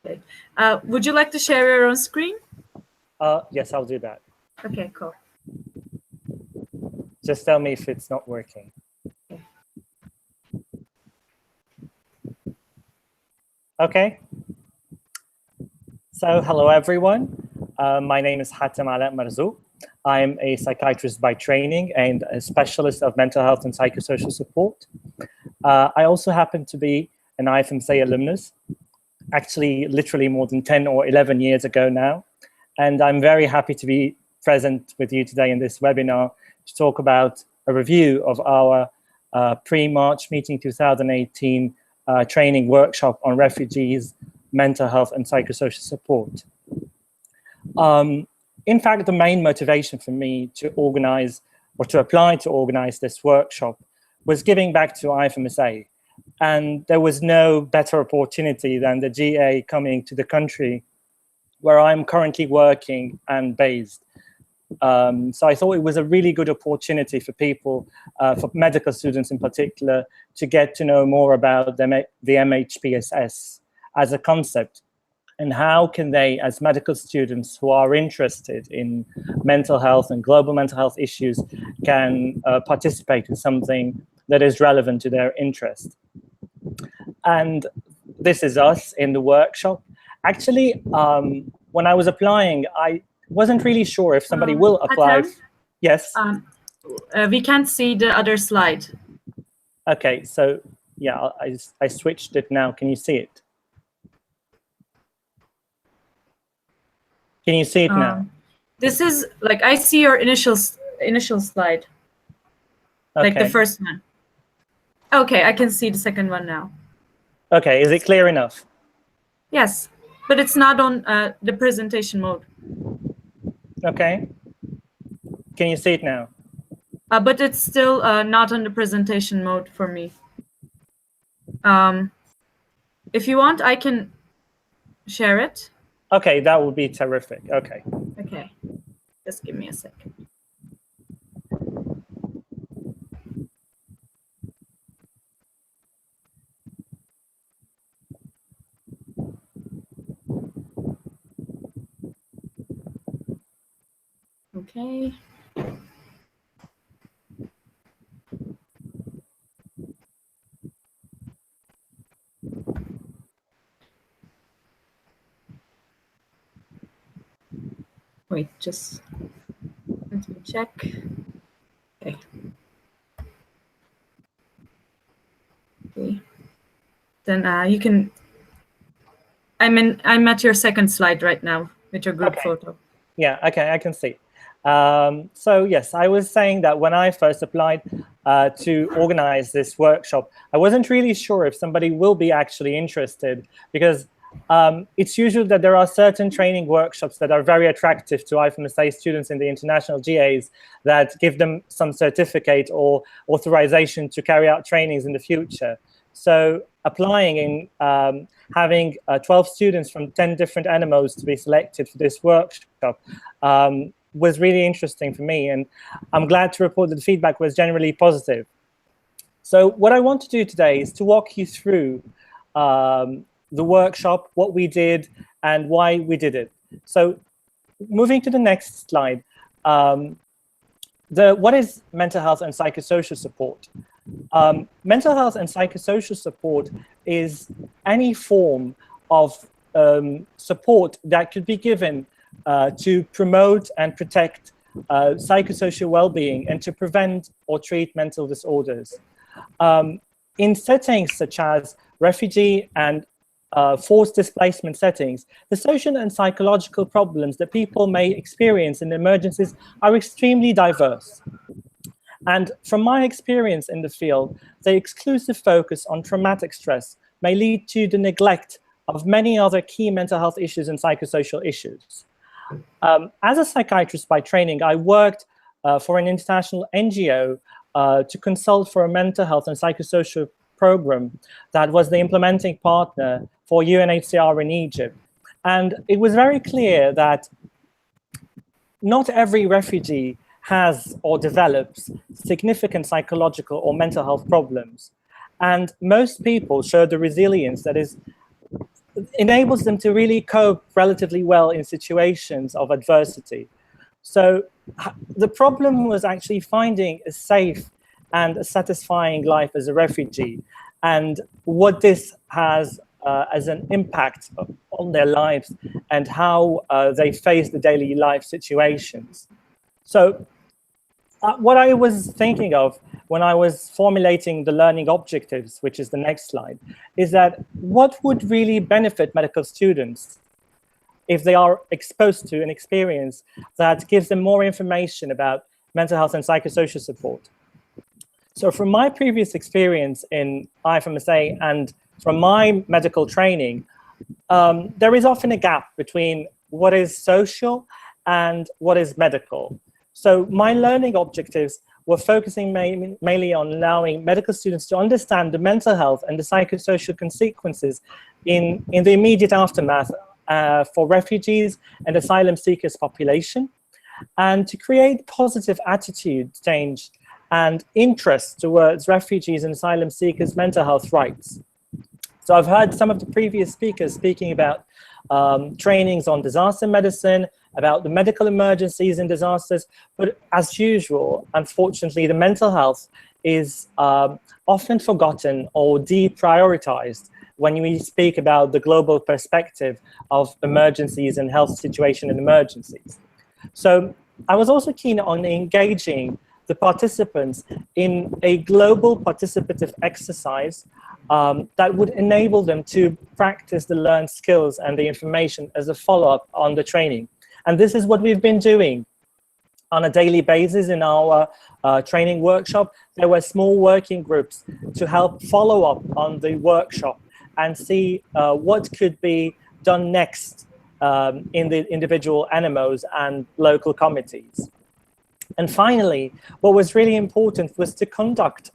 Okay. Would you like to share your own screen? Yes, I'll do that. Okay, cool. Just tell me if it's not working. Okay. So hello, everyone. My name is Hatem Alaa Marzouk. I'm a psychiatrist by training and a specialist of mental health and psychosocial support. I also happen to be an IFMSA alumnus, actually literally more than 10 or 11 years ago now. And I'm very happy to be present with you today in this webinar to talk about a review of our pre-March meeting 2018 training workshop on refugees, mental health and psychosocial support. In fact, the main motivation for me to organize or to apply to organize this workshop was giving back to IFMSA. And there was no better opportunity than the GA coming to the country where I'm currently working and based. So I thought it was a really good opportunity for people, for medical students in particular, to get to know more about the MHPSS as a concept, and how can they, as medical students who are interested in mental health and global mental health issues, can participate in something that is relevant to their interest. And this is us in the workshop. Actually, when I was applying, I wasn't really sure if somebody will apply. Hatem? Yes? We can't see the other slide. Okay, so yeah, I switched it now. Can you see it? Can you see it now? This is like, I see your initial slide, okay. Like the first one. Okay, I can see the second one now. Okay, is it clear enough? Yes, but it's not on the presentation mode. Okay. Can you see it now? But it's still not on the presentation mode for me. If you want, I can share it. Okay, that would be terrific. Okay. Okay, just give me a second. Okay. Wait, just let me check. Okay. Okay. Then you can. I'm at your second slide right now with your group photo. Yeah. Okay, I can see. So yes, I was saying that when I first applied to organize this workshop, I wasn't really sure if somebody will be actually interested, because it's usual that there are certain training workshops that are very attractive to IFMSA students in the international GAs that give them some certificate or authorization to carry out trainings in the future. So applying in having 12 students from 10 different NMOs to be selected for this workshop was really interesting for me. And I'm glad to report that the feedback was generally positive. So what I want to do today is to walk you through the workshop, what we did, and why we did it. So moving to the next slide, what is mental health and psychosocial support? Mental health and psychosocial support is any form of support that could be given to promote and protect psychosocial well-being and to prevent or treat mental disorders. In settings such as refugee and forced displacement settings, the social and psychological problems that people may experience in emergencies are extremely diverse. And from my experience in the field, the exclusive focus on traumatic stress may lead to the neglect of many other key mental health issues and psychosocial issues. As a psychiatrist by training, I worked for an international NGO to consult for a mental health and psychosocial program that was the implementing partner for UNHCR in Egypt. And it was very clear that not every refugee has or develops significant psychological or mental health problems. And most people show the resilience that enables them to really cope relatively well in situations of adversity. So the problem was actually finding a safe and a satisfying life as a refugee, and what this has as an impact on their lives and how they face the daily life situations. So what I was thinking of when I was formulating the learning objectives, which is the next slide, is that what would really benefit medical students if they are exposed to an experience that gives them more information about mental health and psychosocial support. So from my previous experience in IFMSA and from my medical training, there is often a gap between what is social and what is medical. So my learning objectives were focusing mainly on allowing medical students to understand the mental health and the psychosocial consequences in the immediate aftermath for refugees and asylum seekers population, and to create positive attitude change and interest towards refugees and asylum seekers' mental health rights. So I've heard some of the previous speakers speaking about trainings on disaster medicine, about the medical emergencies and disasters, but as usual, unfortunately, the mental health is often forgotten or deprioritized when we speak about the global perspective of emergencies and health situation in emergencies. So I was also keen on engaging the participants in a global participative exercise that would enable them to practice the learned skills and the information as a follow-up on the training. And this is what we've been doing on a daily basis in our training workshop. There were small working groups to help follow up on the workshop and see what could be done next in the individual NMOs and local committees. And finally, what was really important was to conduct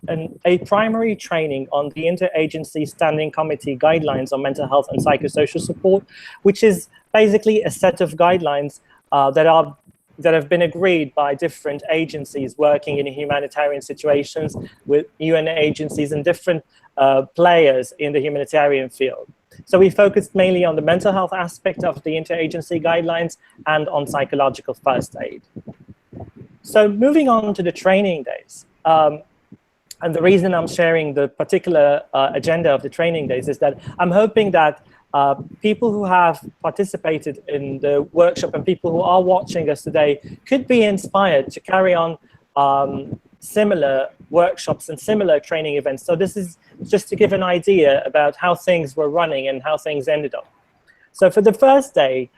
a primary training on the Interagency Standing Committee Guidelines on Mental Health and Psychosocial Support, which is basically a set of guidelines that have been agreed by different agencies working in humanitarian situations with UN agencies and different players in the humanitarian field. So we focused mainly on the mental health aspect of the interagency guidelines and on psychological first aid. So moving on to the training days, and the reason I'm sharing the particular agenda of the training days is that I'm hoping that people who have participated in the workshop and people who are watching us today could be inspired to carry on similar workshops and similar training events. So this is just to give an idea about how things were running and how things ended up. So for the first day,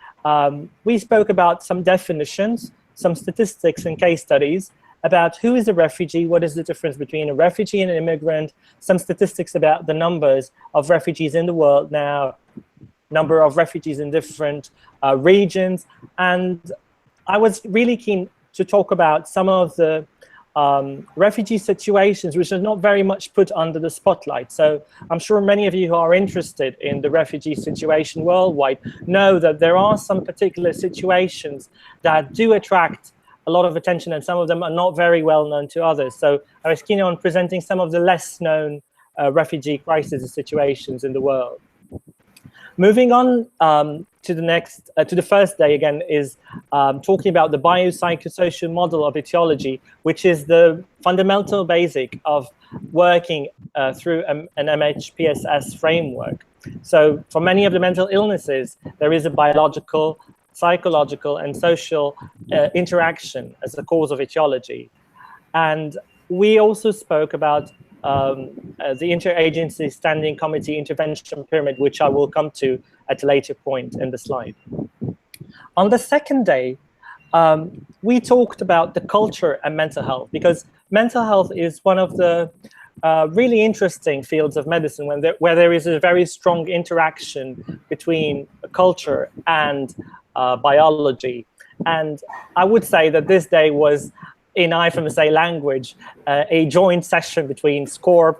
we spoke about some definitions, some statistics and case studies about who is a refugee, what is the difference between a refugee and an immigrant, some statistics about the numbers of refugees in the world now, number of refugees in different regions. And I was really keen to talk about some of the refugee situations which are not very much put under the spotlight. So I'm sure many of you who are interested in the refugee situation worldwide know that there are some particular situations that do attract a lot of attention, and some of them are not very well known to others. So I was keen on presenting some of the less known refugee crisis situations in the world. Moving on to the next, to the first day again, is talking about the biopsychosocial model of etiology, which is the fundamental basic of working through an MHPSS framework. So for many of the mental illnesses, there is a biological, psychological, and social interaction as the cause of etiology. And we also spoke about the Interagency Standing Committee Intervention Pyramid, which I will come to at a later point in the slide. On the second day, we talked about the culture and mental health, because mental health is one of the really interesting fields of medicine where there is a very strong interaction between culture and biology. And I would say that this day was, in IFMSA language, a joint session between SCORE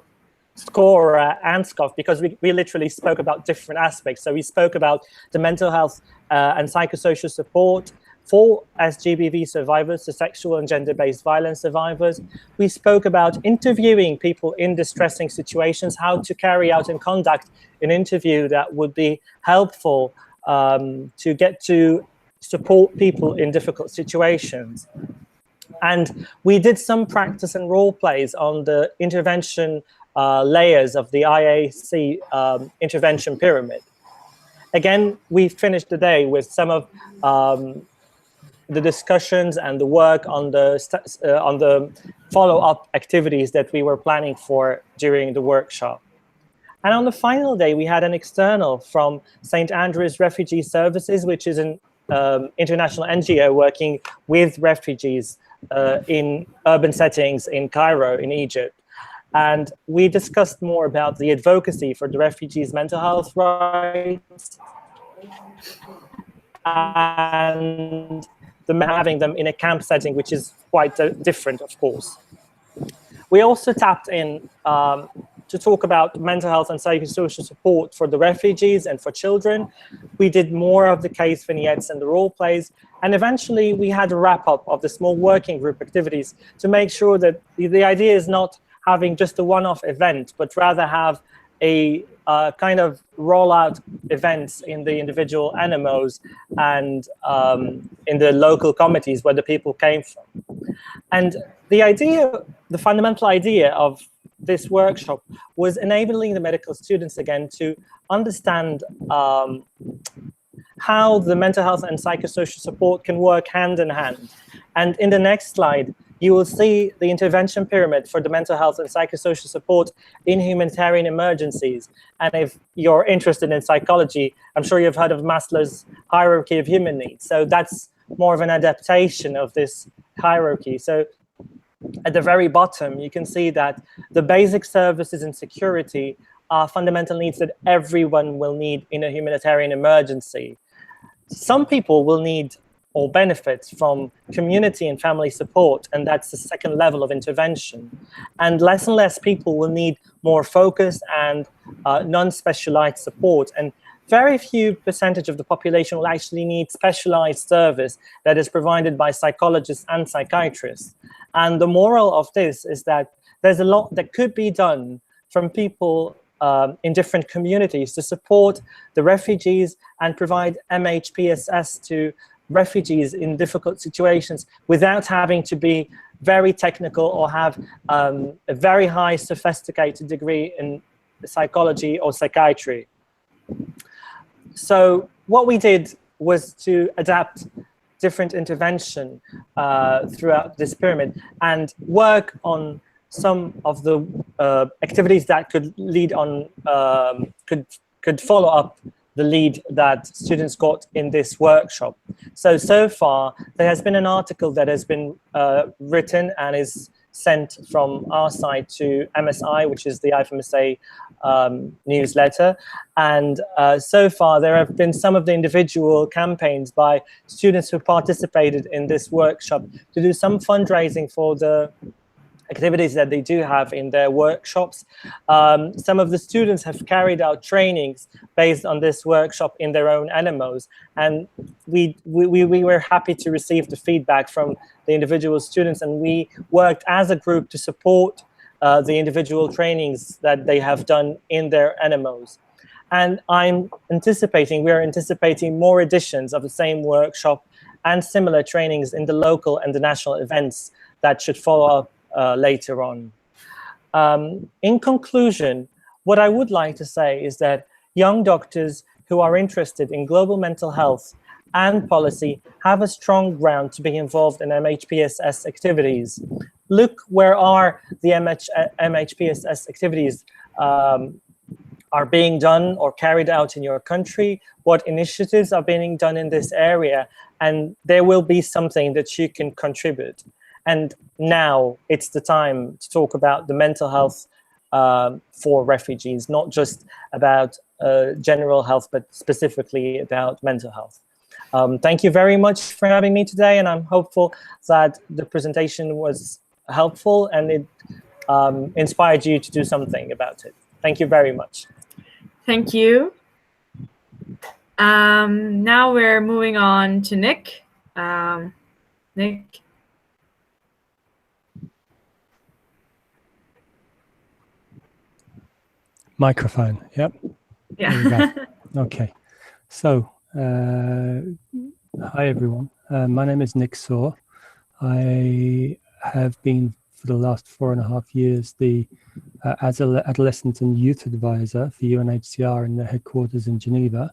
and SCOF, because we literally spoke about different aspects. So we spoke about the mental health and psychosocial support for SGBV survivors, the sexual and gender-based violence survivors. We spoke about interviewing people in distressing situations, how to carry out and conduct an interview that would be helpful to get to support people in difficult situations. And we did some practice and role plays on the intervention layers of the IAC intervention pyramid. Again, we finished the day with some of the discussions and the work on the follow-up activities that we were planning for during the workshop. And on the final day, we had an external from St. Andrew's Refugee Services, which is an international NGO working with refugees in urban settings in Cairo, in Egypt. And we discussed more about the advocacy for the refugees' mental health rights and having them in a camp setting, which is quite different, of course. We also tapped in to talk about mental health and psychosocial support for the refugees and for children. We did more of the case vignettes and the role plays. And eventually we had a wrap up of the small working group activities to make sure that the idea is not having just a one-off event, but rather have a kind of rollout events in the individual NMOs and in the local committees where the people came from. And the idea, the fundamental idea of this workshop was enabling the medical students again to understand how the mental health and psychosocial support can work hand in hand. And in the next slide, you will see the intervention pyramid for the mental health and psychosocial support in humanitarian emergencies. And if you're interested in psychology, I'm sure you've heard of Maslow's hierarchy of human needs. So that's more of an adaptation of this hierarchy. So at the very bottom, you can see that the basic services and security are fundamental needs that everyone will need in a humanitarian emergency. Some people will need or benefit from community and family support, and that's the second level of intervention. And less people will need more focused and non-specialized support. And very few percentage of the population will actually need specialized service that is provided by psychologists and psychiatrists. And the moral of this is that there's a lot that could be done from people in different communities to support the refugees and provide MHPSS to refugees in difficult situations without having to be very technical or have a very high sophisticated degree in psychology or psychiatry. So what we did was to adapt different intervention throughout this pyramid and work on some of the activities that could lead on, could follow up the lead that students got in this workshop. So far, there has been an article that has been written and is sent from our side to MSI, which is the IFMSA newsletter. And so far, there have been some of the individual campaigns by students who participated in this workshop to do some fundraising for the activities that they do have in their workshops. Some of the students have carried out trainings based on this workshop in their own NMOs, and we were happy to receive the feedback from the individual students, and we worked as a group to support the individual trainings that they have done in their NMOs. And we are anticipating more editions of the same workshop and similar trainings in the local and the national events that should follow up later on. In conclusion, what I would like to say is that young doctors who are interested in global mental health and policy have a strong ground to be involved in MHPSS activities. Look where are the MHPSS activities are being done or carried out in your country, what initiatives are being done in this area, and there will be something that you can contribute. And now it's the time to talk about the mental health for refugees, not just about general health, but specifically about mental health. Thank you very much for having me today, and I'm hopeful that the presentation was helpful and it inspired you to do something about it. Thank you very much. Thank you. Now we're moving on to Nick. Nick. Microphone, yep. Yeah. Okay, so hi everyone. My name is Nick Saw. I have been for the last 4.5 years the adolescent and youth advisor for UNHCR in the headquarters in Geneva,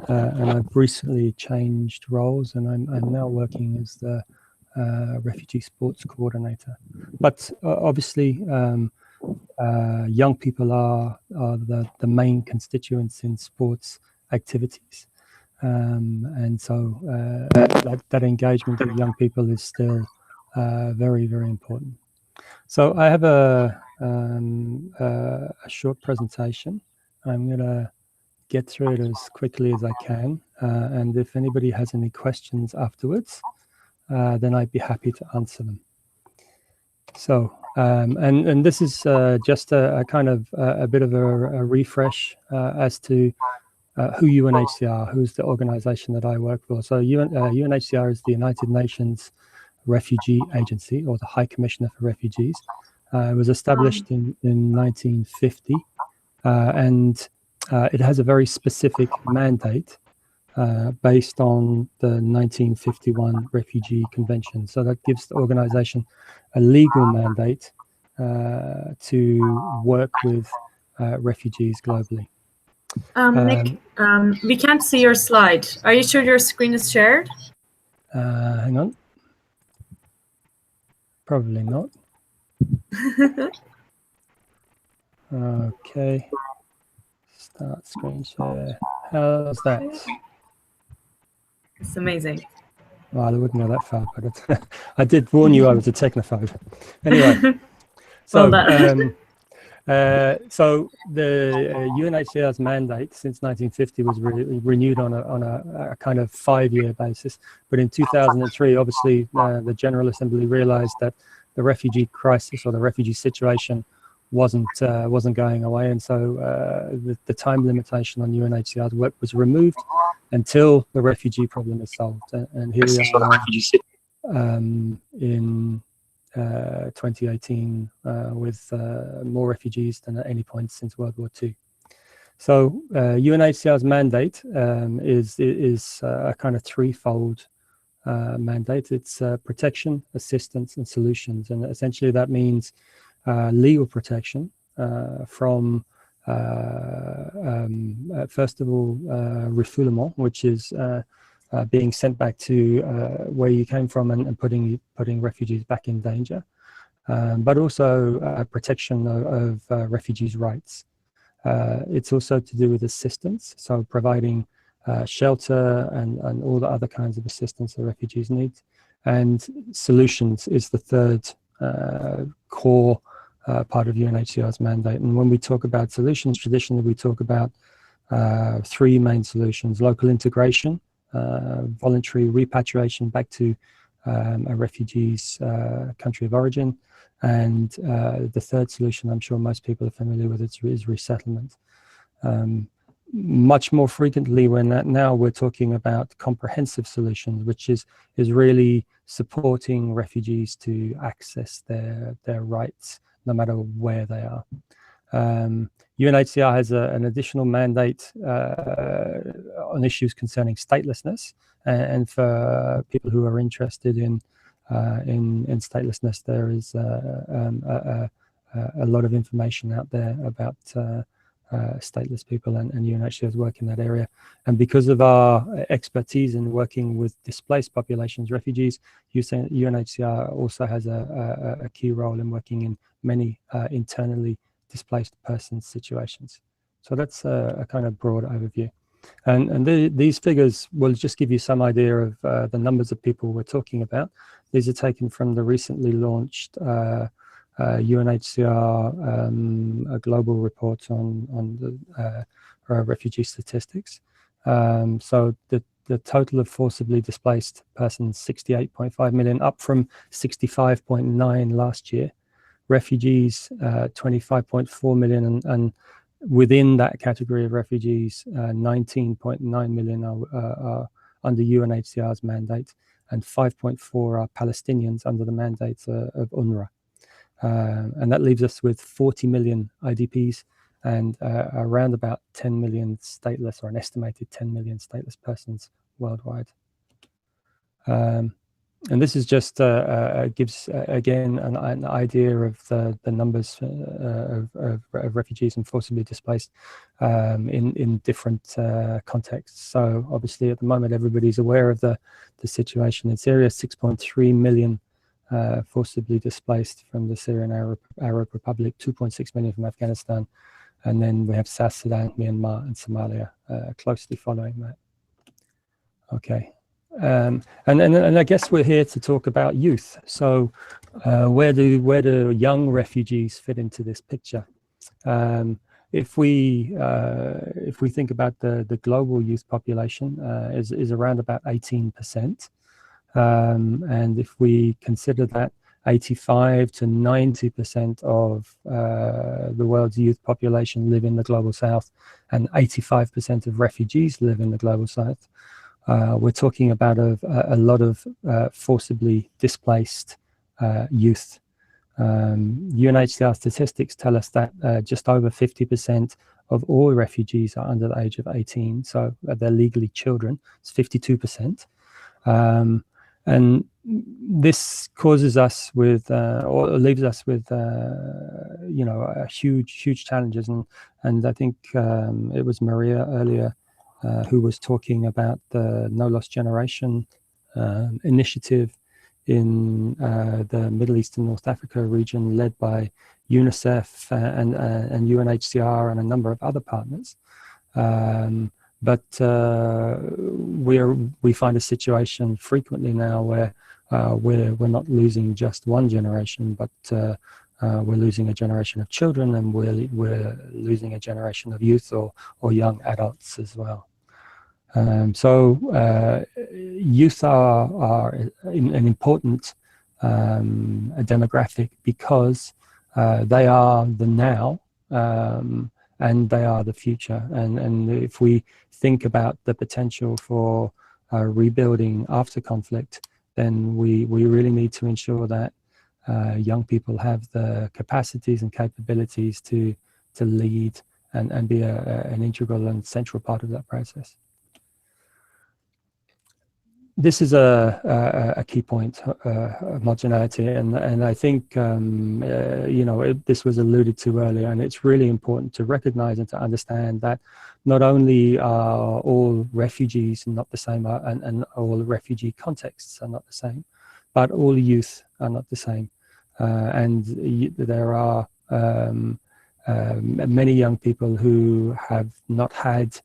and I've recently changed roles, and I'm now working as the refugee sports coordinator. But obviously, young people are the main constituents in sports activities, and so that engagement with young people is still very, very important. So I have a short presentation. I'm going to get through it as quickly as I can, and if anybody has any questions afterwards, then I'd be happy to answer them. So, and this is just a kind of a bit of a refresh as to who UNHCR, who's the organization that I work for. So UNHCR is the United Nations Refugee Agency, or the High Commissioner for Refugees. It was established in 1950, and it has a very specific mandate based on the 1951 Refugee Convention. So that gives the organization a legal mandate to work with refugees globally. Nick, we can't see your slide. Are you sure your screen is shared? Hang on. Probably not. Okay. Start screen share. How's that? It's amazing. Well, I wouldn't go that far, but I did warn you I was a technophobe. Anyway, so so the UNHCR's mandate since 1950 was renewed on a kind of 5-year basis. But in 2003, obviously, the General Assembly realized that the refugee crisis or the refugee situation wasn't going away, and so the time limitation on UNHCR's work was removed until the refugee problem is solved. And here we are in 2018 with more refugees than at any point since World War II. So UNHCR's mandate is a kind of threefold mandate. It's protection, assistance, and solutions, and essentially that means legal protection from first of all refoulement, which is being sent back to where you came from and putting refugees back in danger, but also protection of refugees' rights. It's also to do with assistance, so providing shelter and all the other kinds of assistance that refugees need. And solutions is the third core part of UNHCR's mandate. And when we talk about solutions, traditionally we talk about three main solutions: local integration, voluntary repatriation back to a refugee's country of origin. And the third solution, I'm sure most people are familiar with, is resettlement. Much more frequently now we're talking about comprehensive solutions, which is really supporting refugees to access their rights no matter where they are. UNHCR has an additional mandate on issues concerning statelessness, and for people who are interested in statelessness, there is a lot of information out there about stateless people, and UNHCR's work in that area. And because of our expertise in working with displaced populations, refugees, UNHCR also has a key role in working in many internally displaced persons situations. So that's a kind of broad overview. And these figures will just give you some idea of the numbers of people we're talking about. These are taken from the recently launched UNHCR a global report on the refugee statistics. So the total of forcibly displaced persons, 68.5 million, up from 65.9 last year. Refugees, 25.4 million, and within that category of refugees, 19.9 million are under UNHCR's mandate, and 5.4 are Palestinians under the mandate of UNRWA. And that leaves us with 40 million IDPs and around about 10 million stateless, or an estimated 10 million stateless persons worldwide. And this is just gives again an idea of the numbers of refugees and forcibly displaced in different contexts. So obviously at the moment everybody's aware of the situation in Syria. 6.3 million forcibly displaced from the Syrian Arab Republic, 2.6 million from Afghanistan, and then we have South Sudan, Myanmar, and Somalia closely following that. Okay. And I guess we're here to talk about youth. So where do young refugees fit into this picture? If we think about the global youth population is around about 18%, and if we consider that 85 to 90% of the world's youth population live in the global south, and 85% of refugees live in the global south, we're talking about a lot of forcibly displaced youth. UNHCR statistics tell us that just over 50% of all refugees are under the age of 18, so they're legally children. It's 52%. And this causes us with, or leaves us with, you know, huge challenges. And I think it was Maria earlier who was talking about the No Lost Generation initiative in the Middle East and North Africa region, led by UNICEF and UNHCR and a number of other partners. But we find a situation frequently now where we're not losing just one generation, but we're losing a generation of children, and we're losing a generation of youth or young adults as well. So youth are an important demographic because they are the now, and they are the future. And if we think about the potential for rebuilding after conflict, then we really need to ensure that young people have the capacities and capabilities to lead and be an integral and central part of that process. This is a key point, homogeneity, and I think you know, this was alluded to earlier, and it's really important to recognize and to understand that not only are all refugees not the same, and all refugee contexts are not the same, but all youth are not the same, and there are many young people who have not had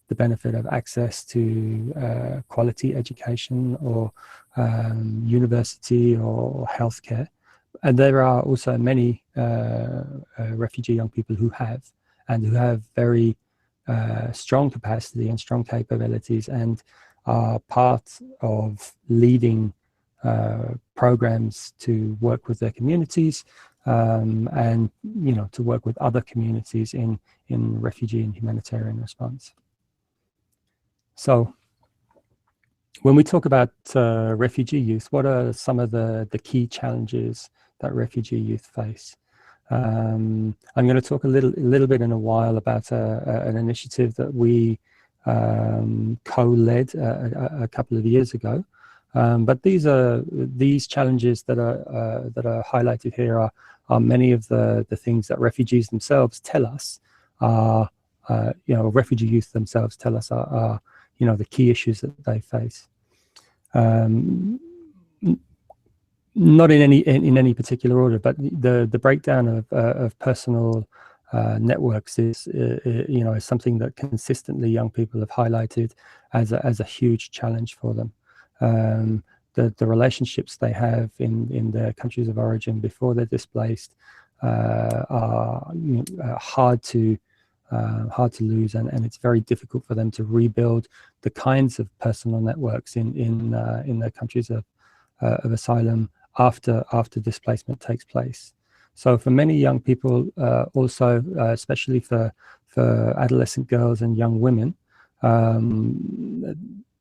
the benefit of access to quality education or university or healthcare. And there are also many refugee young people who have very strong capacity and strong capabilities, and are part of leading programs to work with their communities, and to work with other communities in refugee and humanitarian response. So when we talk about refugee youth, what are some of the key challenges that refugee youth face? I'm going to talk a little bit in a while about an initiative that we co-led a couple of years ago. But these challenges that are highlighted here are many of the things that refugees themselves tell us are, refugee youth themselves tell us are the key issues that they face. Not in any particular order, but the breakdown of personal networks is something that consistently young people have highlighted as a huge challenge for them. The relationships they have in their countries of origin before they're displaced are hard to lose, and it's very difficult for them to rebuild the kinds of personal networks in their countries of asylum after displacement takes place. So for many young people, also especially for adolescent girls and young women,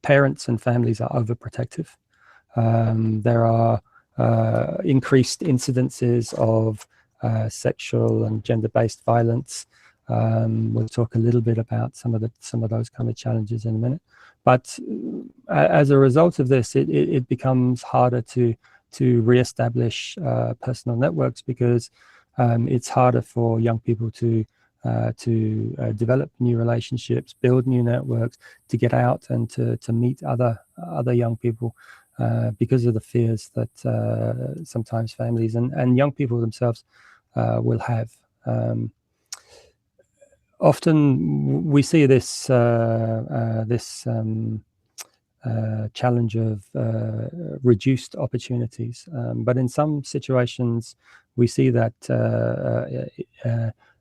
parents and families are overprotective. There are increased incidences of sexual and gender-based violence. We'll talk a little bit about some of those kind of challenges in a minute. But as a result of this, it becomes harder to reestablish personal networks, because it's harder for young people to develop new relationships, build new networks, to get out and to meet other young people, because of the fears that sometimes families and young people themselves will have. Often we see this challenge of reduced opportunities, but in some situations we see that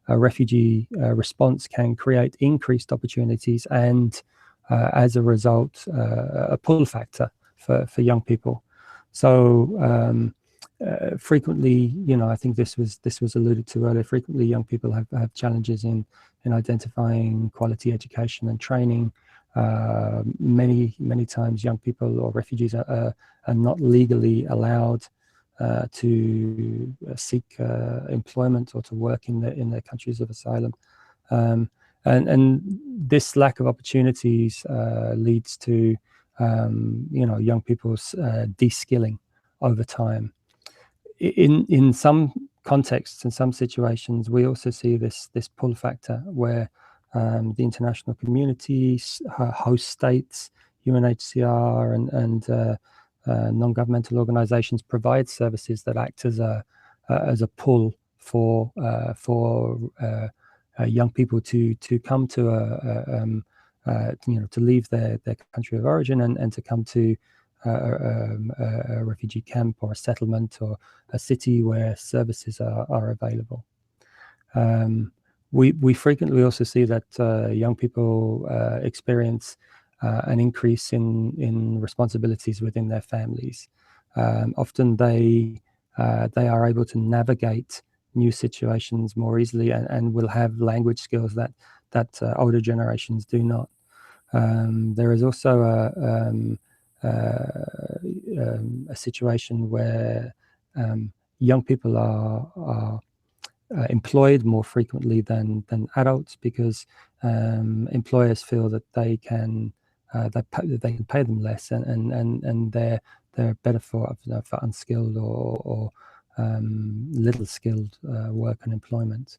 a refugee response can create increased opportunities, and as a result a pull factor for young people. So frequently, I think this was alluded to earlier, frequently young people have challenges in identifying quality education and training. Many times young people or refugees are not legally allowed to seek employment or to work in their countries of asylum, and this lack of opportunities leads to young people's de-skilling over time. In some contexts, in some situations, we also see this pull factor where the international community, host states, UNHCR, and non-governmental organizations provide services that act as a pull for young people to come to to leave their country of origin and to come to a refugee camp or a settlement or a city where services are available. We frequently also see that young people experience an increase in responsibilities within their families. Often they are able to navigate new situations more easily and will have language skills that older generations do not. There is also a situation where young people are employed more frequently than adults, because employers feel that they can pay them less, and they're better for unskilled or little skilled work and employment.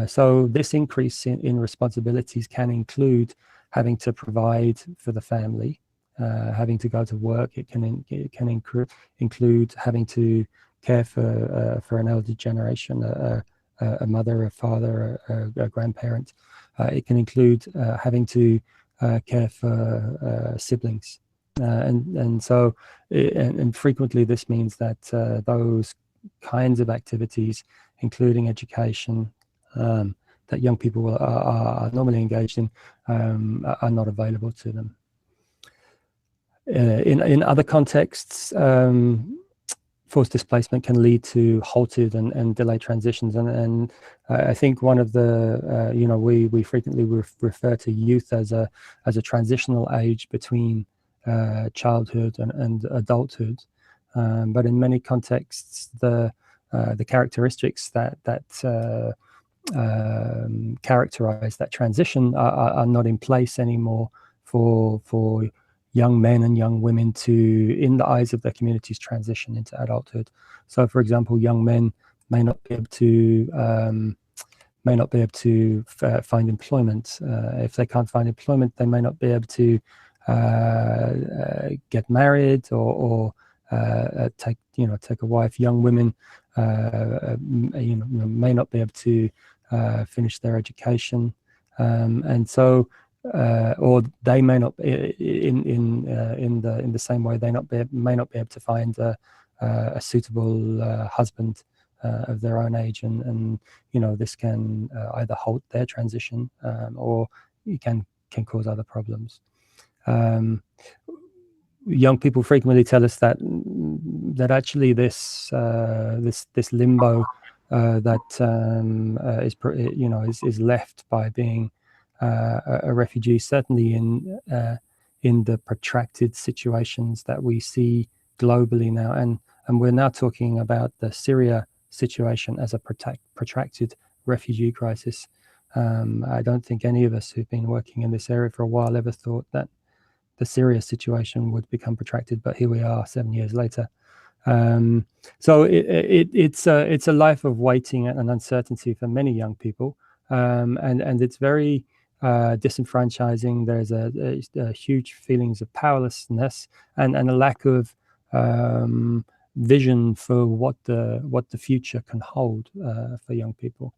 So this increase in responsibilities can include having to provide for the family, having to go to work. It can include having to care for an elder generation, a mother, a father, a grandparent. It can include having to care for siblings, and so frequently this means that those kinds of activities, including education, that young people are normally engaged in, are not available to them. In other contexts, forced displacement can lead to halted and delayed transitions, and I think one of the we frequently refer to youth as a transitional age between childhood and adulthood, but in many contexts the characteristics that characterize that transition are not in place anymore for young men and young women to, in the eyes of their communities, transition into adulthood. So, for example, young men may not be able to find employment. If they can't find employment, they may not be able to get married or take a wife. Young women, may not be able to finish their education, and so. Or they may not, in the same way, they may not be able to find a suitable husband of their own age, and this can either halt their transition or it can cause other problems. Young people frequently tell us that actually this limbo that is left by being a refugee, certainly in the protracted situations that we see globally now, and we're now talking about the Syria situation as a protracted refugee crisis. I don't think any of us who've been working in this area for a while ever thought that the Syria situation would become protracted, but here we are 7 years later. So it's a life of waiting and uncertainty for many young people, and it's very disenfranchising. There's a huge feelings of powerlessness and a lack of vision for what the future can hold for young people.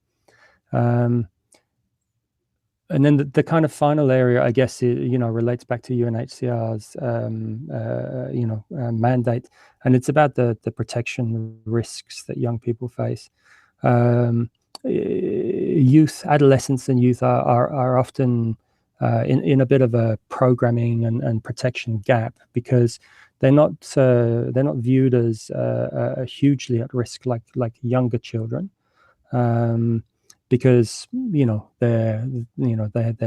And then the kind of final area, I guess, relates back to UNHCR's mandate, and it's about the protection risks that young people face. Adolescents and youth are often in a bit of a programming and protection gap, because they're not viewed as hugely at risk like younger children, because their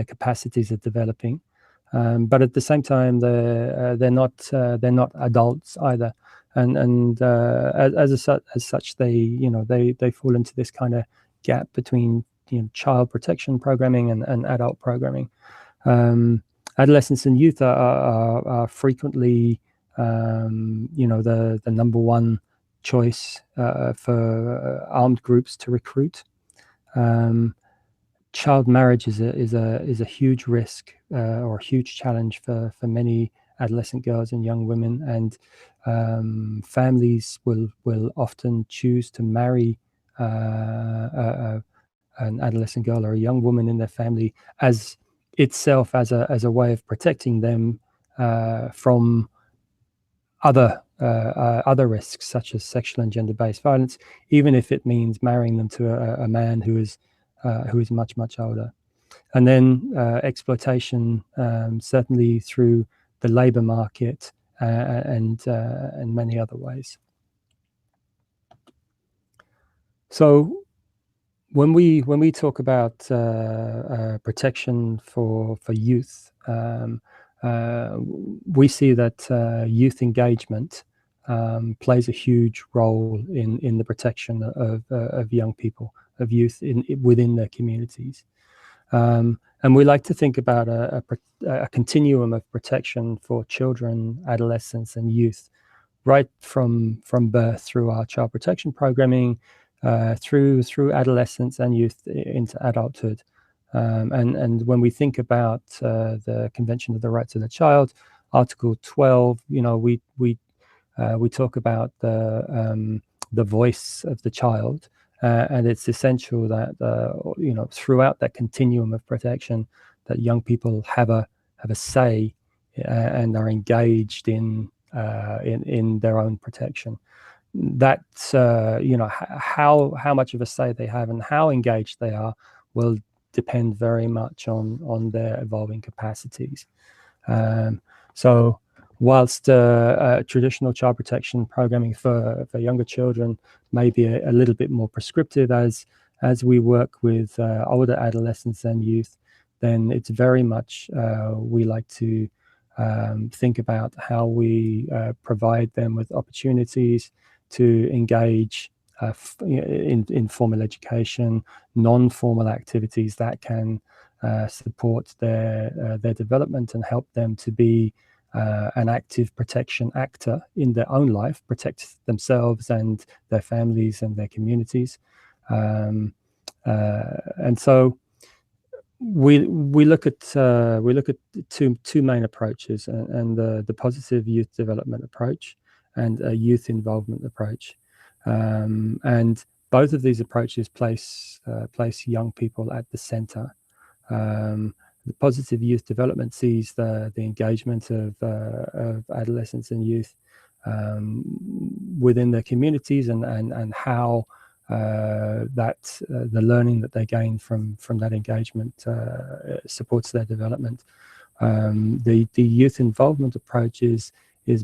capacities are developing, but at the same time they're not adults either, and as such they fall into this kind of gap between child protection programming and adult programming. Adolescents and youth are frequently the number one choice for armed groups to recruit. Child marriage is a huge risk or a huge challenge for many adolescent girls and young women, and families will often choose to marry an adolescent girl or a young woman in their family as itself as a way of protecting them from other risks, such as sexual and gender-based violence, even if it means marrying them to a man who is much older. And then exploitation, certainly through the labor market and many other ways. So when we talk about protection for youth, we see that youth engagement plays a huge role in the protection of young people, of youth within their communities. And we like to think about a continuum of protection for children, adolescents, and youth, right from birth through our child protection programming, through adolescence and youth into adulthood. And when we think about the Convention of the Rights of the Child, Article 12, we talk about the voice of the child, and it's essential that throughout that continuum of protection, that young people have a say and are engaged in their own protection. That's how much of a say they have and how engaged they are will depend very much on their evolving capacities. So whilst traditional child protection programming for younger children may be a little bit more prescriptive as we work with older adolescents and youth, then it's very much we like to think about how we provide them with opportunities to engage in formal education, non-formal activities that can support their development and help them to be an active protection actor in their own life, protect themselves and their families and their communities. And so we look at two main approaches, and the positive youth development approach and a youth involvement approach, and both of these approaches place young people at the center. The positive youth development sees the engagement of adolescents and youth within their communities and how the learning that they gain from that engagement supports their development. The youth involvement approach is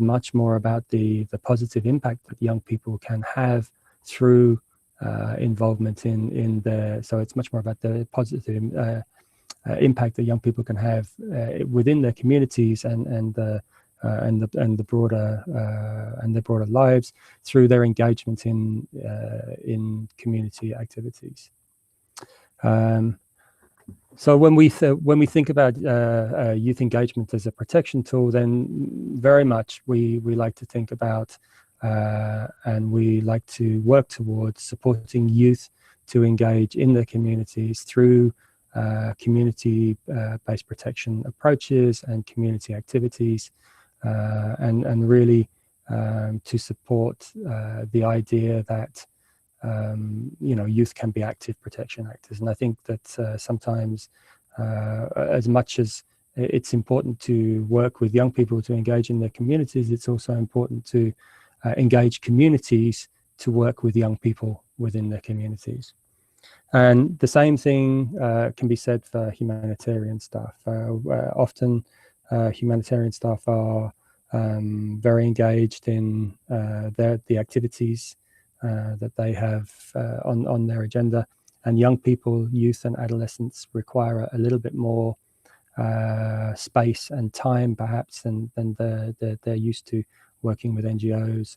much more about the positive impact that young people can have through involvement in their. So it's much more about the positive impact that young people can have within their communities and the broader lives through their engagement in community activities. So when we think about youth engagement as a protection tool, then very much we like to think about and we like to work towards supporting youth to engage in their communities through community-based protection approaches and community activities, and really to support the idea that youth can be active protection actors. And I think that sometimes, as much as it's important to work with young people to engage in their communities, it's also important to engage communities to work with young people within their communities. And the same thing can be said for humanitarian staff. Often humanitarian staff are very engaged in the activities that they have on their agenda, and young people, youth and adolescents require a little bit more space and time perhaps than they're used to working with NGOs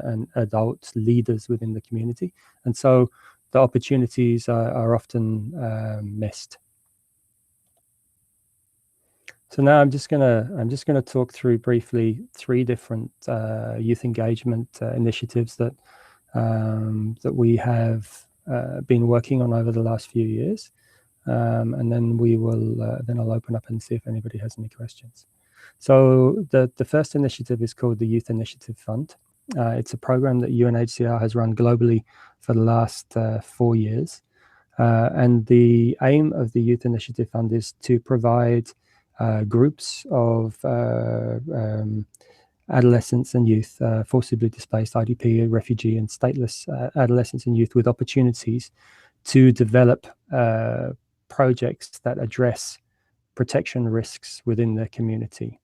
and adult leaders within the community. And so the opportunities are often missed. So now I'm just gonna talk through briefly 3 different youth engagement initiatives that we have been working on over the last few years, and then we will then I'll open up and see if anybody has any questions. So the first initiative is called the Youth Initiative Fund. It's a program that UNHCR has run globally for the last 4 years. And the aim of the Youth Initiative Fund is to provide groups of adolescents and youth, forcibly displaced, IDP, refugee, and stateless adolescents and youth with opportunities to develop projects that address protection risks within their community.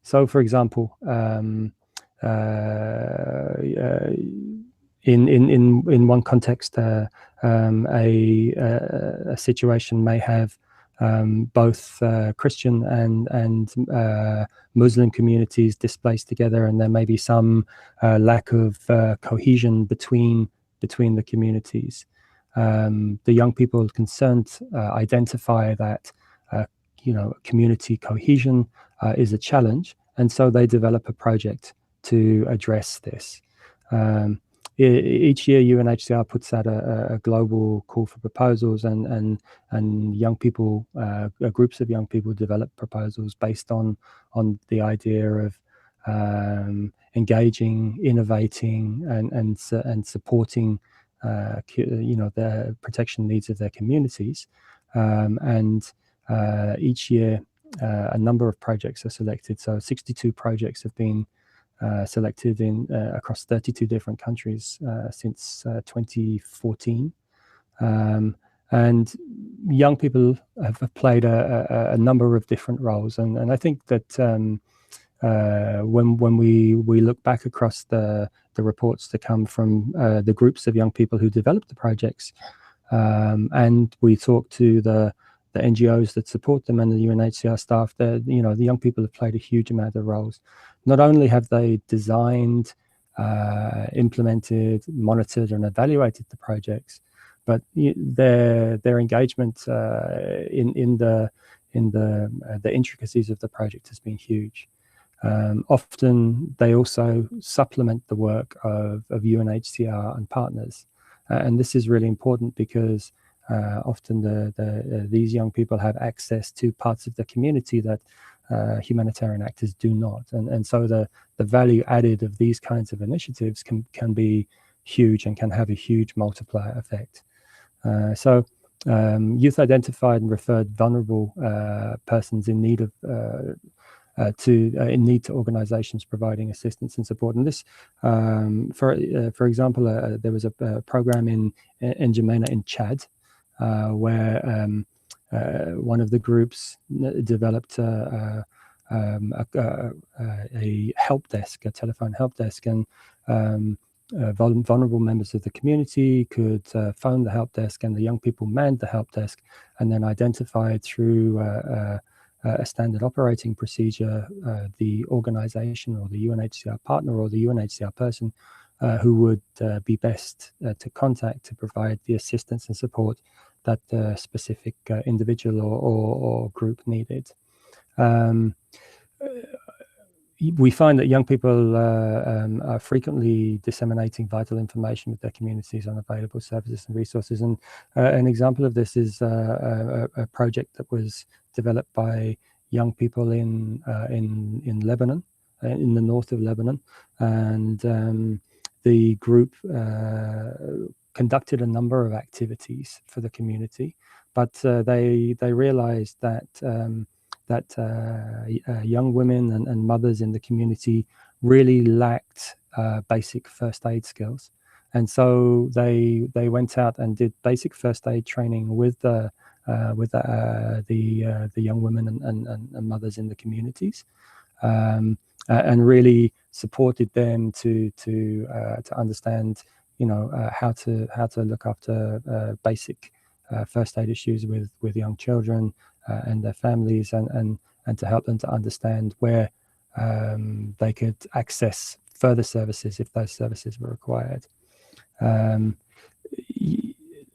So, for example, in one context, a situation may have both Christian and Muslim communities displaced together, and there may be some lack of cohesion between the communities. The young people concerned identify that community cohesion is a challenge, and so they develop a project to address this. Each year, UNHCR puts out a global call for proposals, and young people, groups of young people, develop proposals based on the idea of engaging, innovating, and supporting, the protection needs of their communities. Each year, a number of projects are selected. So 62 projects have been selected in across 32 different countries since 2014, and young people have played a number of different roles, and I think that when we look back across the reports that come from the groups of young people who developed the projects, and we talk to the NGOs that support them and the UNHCR staff, the young people have played a huge amount of roles. Not only have they designed, implemented, monitored, and evaluated the projects, but their engagement in the intricacies of the project has been huge. Often they also supplement the work of UNHCR and partners, and this is really important because often these young people have access to parts of the community that humanitarian actors do not, and so the value added of these kinds of initiatives can be huge and can have a huge multiplier effect. So youth identified and referred vulnerable persons in need of to organizations providing assistance and support. And this, for example, there was a program in N'Djamena in Chad, where one of the groups developed a help desk, a telephone help desk, and vulnerable members of the community could phone the help desk, and the young people manned the help desk, and then identified through a standard operating procedure the organization or the UNHCR partner or the UNHCR person who would be best to contact to provide the assistance and support that the specific individual or group needed. We find that young people are frequently disseminating vital information with their communities on available services and resources. And an example of this is a project that was developed by young people in Lebanon, in the north of Lebanon, and the group conducted a number of activities for the community, but they realized that young women and mothers in the community really lacked basic first aid skills, and so they went out and did basic first aid training with the young women and mothers in the communities, and really supported them to understand, how to look after basic first aid issues with young children and their families, and to help them to understand where they could access further services if those services were required.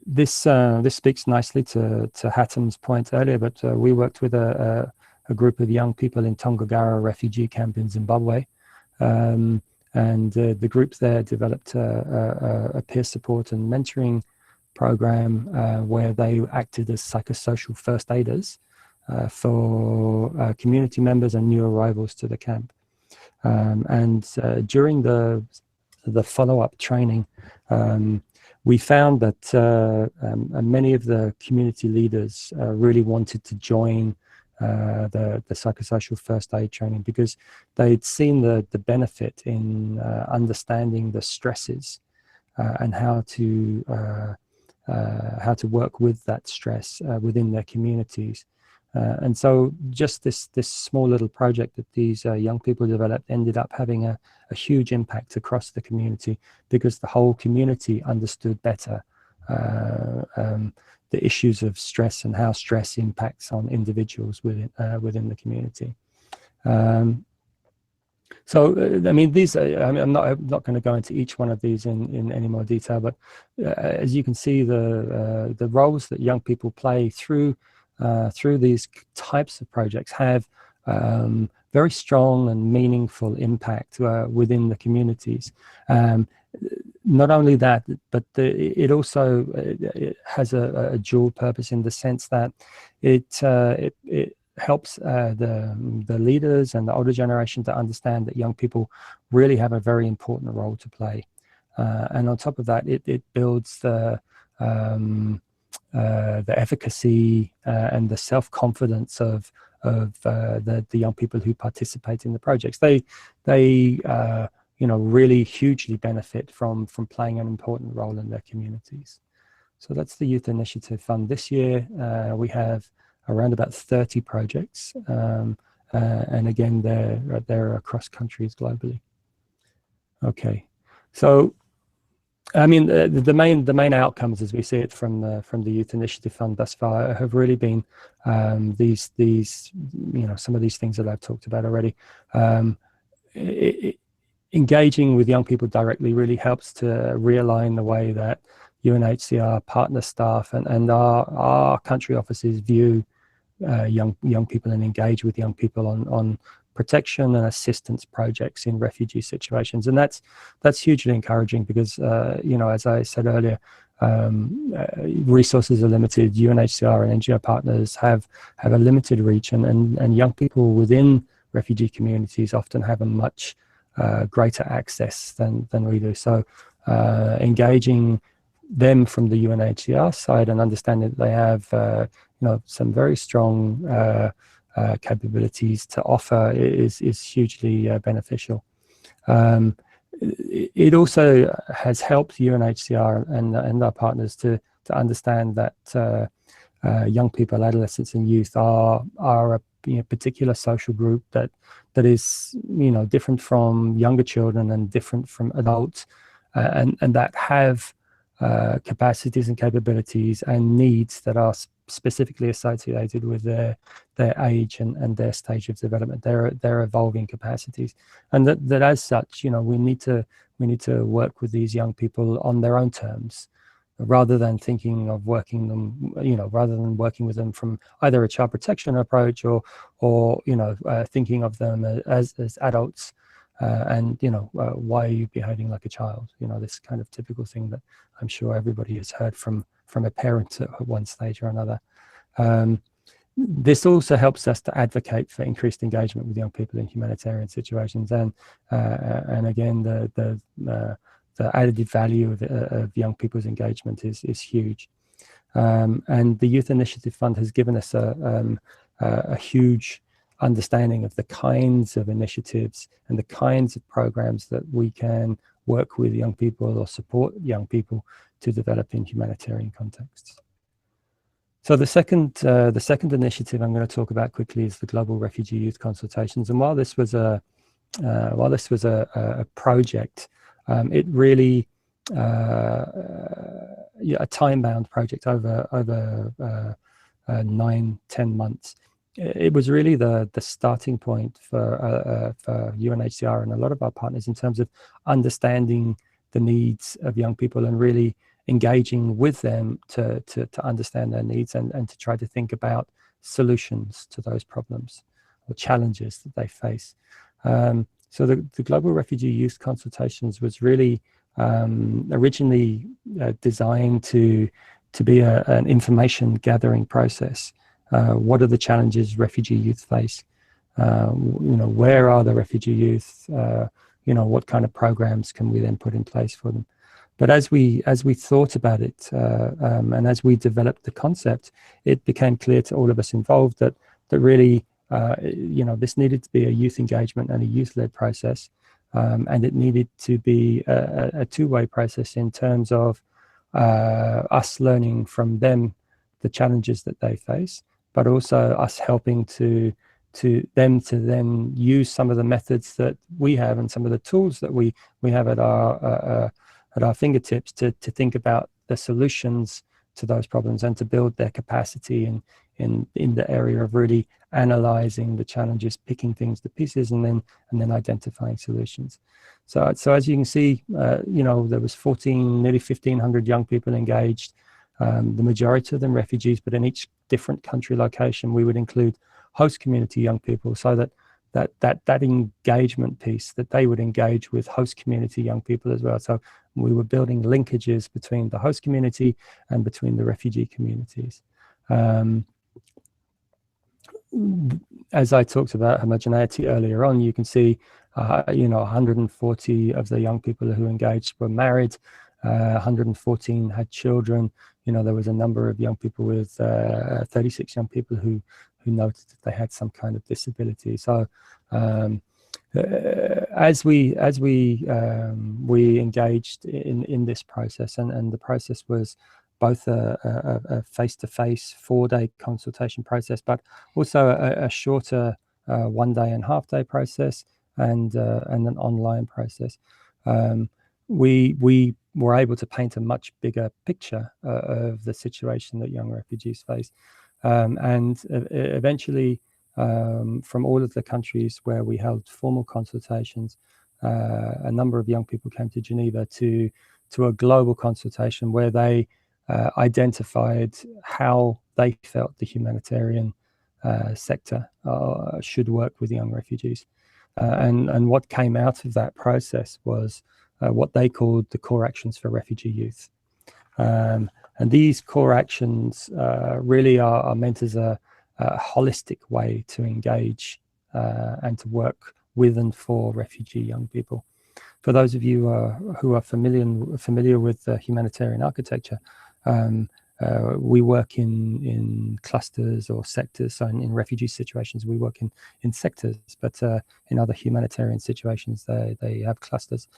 This speaks nicely to Hatem's point earlier, but we worked with a group of young people in Tongagara refugee camp in Zimbabwe, and the group there developed a peer support and mentoring program where they acted as psychosocial first aiders for community members and new arrivals to the camp. And during the follow-up training, we found that many of the community leaders really wanted to join the psychosocial first aid training because they'd seen the benefit in understanding the stresses and how to work with that stress within their communities. And so just this small little project that these young people developed ended up having a huge impact across the community because the whole community understood better the issues of stress and how stress impacts on individuals within the community. So, I mean, I'm not going to go into each one of these in any more detail, but as you can see, the roles that young people play through these types of projects have very strong and meaningful impact within the communities. Not only that, but it also it has a dual purpose in the sense that it helps the leaders and the older generation to understand that young people really have a very important role to play. And on top of that, it builds the efficacy and the self-confidence of the young people who participate in the projects. They really hugely benefit from playing an important role in their communities. So that's the Youth Initiative Fund. This year we have around about 30 projects, and again, they're across countries globally. Okay, so I mean, the main outcomes, as we see it from the Youth Initiative Fund thus far, have really been these some of these things that I've talked about already. Engaging with young people directly really helps to realign the way that UNHCR partner staff and our country offices view young people and engage with young people on protection and assistance projects in refugee situations, and that's hugely encouraging because as I said earlier, resources are limited. UNHCR and NGO partners have a limited reach, and young people within refugee communities often have a much greater access than we do. So engaging them from the UNHCR side and understanding that they have some very strong capabilities to offer is hugely beneficial. It also has helped UNHCR and our partners to understand that young people, adolescents and youth are a particular social group that is different from younger children and different from adults, and that have capacities and capabilities and needs that are specifically associated with their age and their stage of development, their evolving capacities, and that as such, we need to work with these young people on their own terms, rather than thinking of working with them from either a child protection approach or thinking of them as adults, and why are you behaving like a child? This kind of typical thing that I'm sure everybody has heard from a parent at one stage or another. This also helps us to advocate for increased engagement with young people in humanitarian situations, and again, the added value of young people's engagement is huge. And the Youth Initiative Fund has given us a huge understanding of the kinds of initiatives and the kinds of programs that we can work with young people or support young people to develop in humanitarian contexts. So the second initiative I'm going to talk about quickly is the Global Refugee Youth Consultations. And while this was a project, it really a time-bound project over 9-10 months. It was really the starting point for UNHCR and a lot of our partners in terms of understanding the needs of young people and really engaging with them to understand their needs and to try to think about solutions to those problems or challenges that they face. So the Global Refugee Youth Consultations was really originally designed to be an information gathering process. What are the challenges refugee youth face? Where are the refugee youth? What kind of programs can we then put in place for them? But as we thought about it and as we developed the concept, it became clear to all of us involved that really this needed to be a youth engagement and a youth-led process, and it needed to be a two-way process in terms of us learning from them the challenges that they face, but also us helping to them to then use some of the methods that we have and some of the tools that we have at our fingertips to think about the solutions to those problems and to build their capacity in the area of really analyzing the challenges, picking things to pieces, and then identifying solutions. So as you can see, there was nearly 1,500 young people engaged. The majority of them refugees, but in each different country location, we would include host community young people, so that engagement piece, that they would engage with host community young people as well. So we were building linkages between the host community and between the refugee communities. As I talked about homogeneity earlier on, you can see 140 of the young people who engaged were married, 114 had children. There was a number of young people with 36 young people who noted that they had some kind of disability. So as we engaged in this process, and the process was both a face-to-face 4-day consultation process, but also a shorter one-day and half-day process, and an online process. We were able to paint a much bigger picture of the situation that young refugees face. And eventually, from all of the countries where we held formal consultations, a number of young people came to Geneva to a global consultation where they identified how they felt the humanitarian sector should work with young refugees. And what came out of that process was what they called the core actions for refugee youth. And these core actions really are meant as a holistic way to engage and to work with and for refugee young people. For those of you who are familiar with humanitarian architecture, we work in clusters or sectors. So in refugee situations, we work in sectors, but in other humanitarian situations, they have clusters.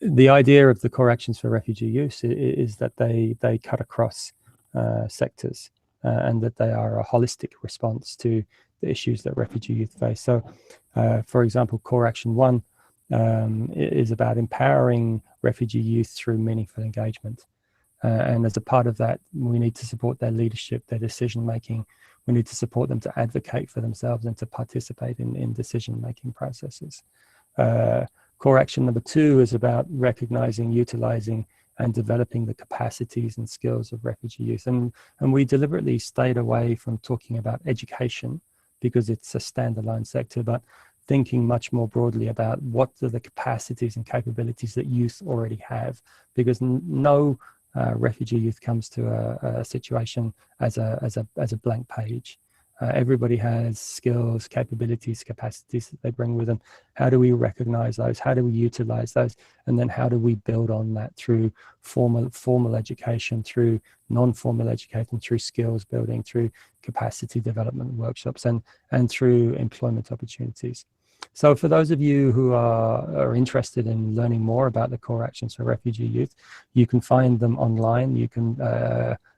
The idea of the core actions for refugee youth is that they cut across sectors and that they are a holistic response to the issues that refugee youth face. So, for example, core action 1 is about empowering refugee youth through meaningful engagement. And as a part of that, we need to support their leadership, their decision-making. We need to support them to advocate for themselves and to participate in decision-making processes. Core action number 2 is about recognizing, utilizing, and developing the capacities and skills of refugee youth. And we deliberately stayed away from talking about education because it's a standalone sector, but thinking much more broadly about what are the capacities and capabilities that youth already have, because no refugee youth comes to a situation as a blank page. Everybody has skills, capabilities, capacities that they bring with them. How do we recognize those? How do we utilize those? And then how do we build on that through formal education, through non-formal education, through skills building, through capacity development workshops, and through employment opportunities. So for those of you who are interested in learning more about the core actions for refugee youth, you can find them online. You can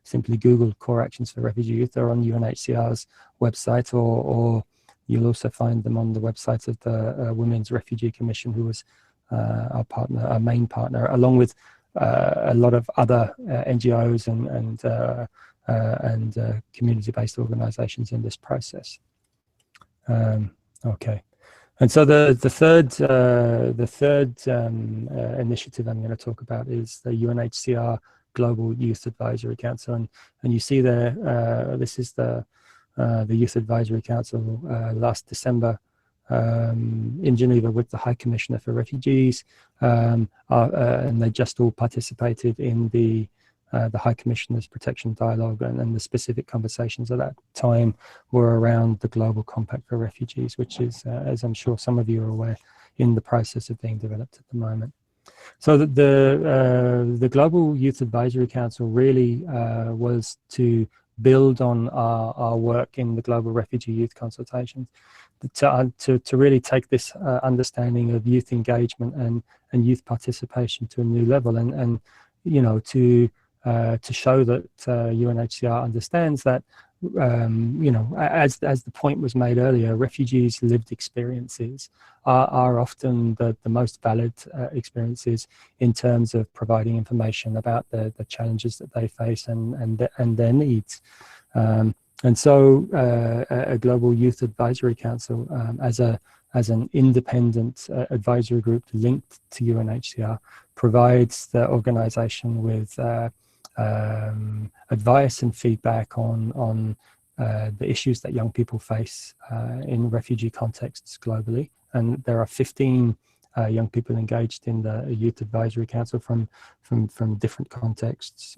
simply Google core actions for refugee youth. They're on UNHCR's website, or you'll also find them on the website of the Women's Refugee Commission, who was our main partner, along with a lot of other NGOs and community-based organizations in this process. Okay. And so the third initiative I'm going to talk about is the UNHCR Global Youth Advisory Council, and you see there, this is the Youth Advisory Council last December in Geneva with the High Commissioner for Refugees, and they just all participated in the High Commissioner's Protection Dialogue, and the specific conversations at that time were around the Global Compact for Refugees, which is, as I'm sure some of you are aware, in the process of being developed at the moment. So the Global Youth Advisory Council really was to build on our work in the Global Refugee Youth Consultations, to really take this understanding of youth engagement and youth participation to a new level, and you know, to show that UNHCR understands that, you know, as the point was made earlier, refugees' lived experiences are often the most valid experiences in terms of providing information about the challenges that they face and their needs. And so a Global Youth Advisory Council, as an independent advisory group linked to UNHCR, provides the organization with advice and feedback on the issues that young people face in refugee contexts globally. And there are 15 young people engaged in the Youth Advisory Council from different contexts.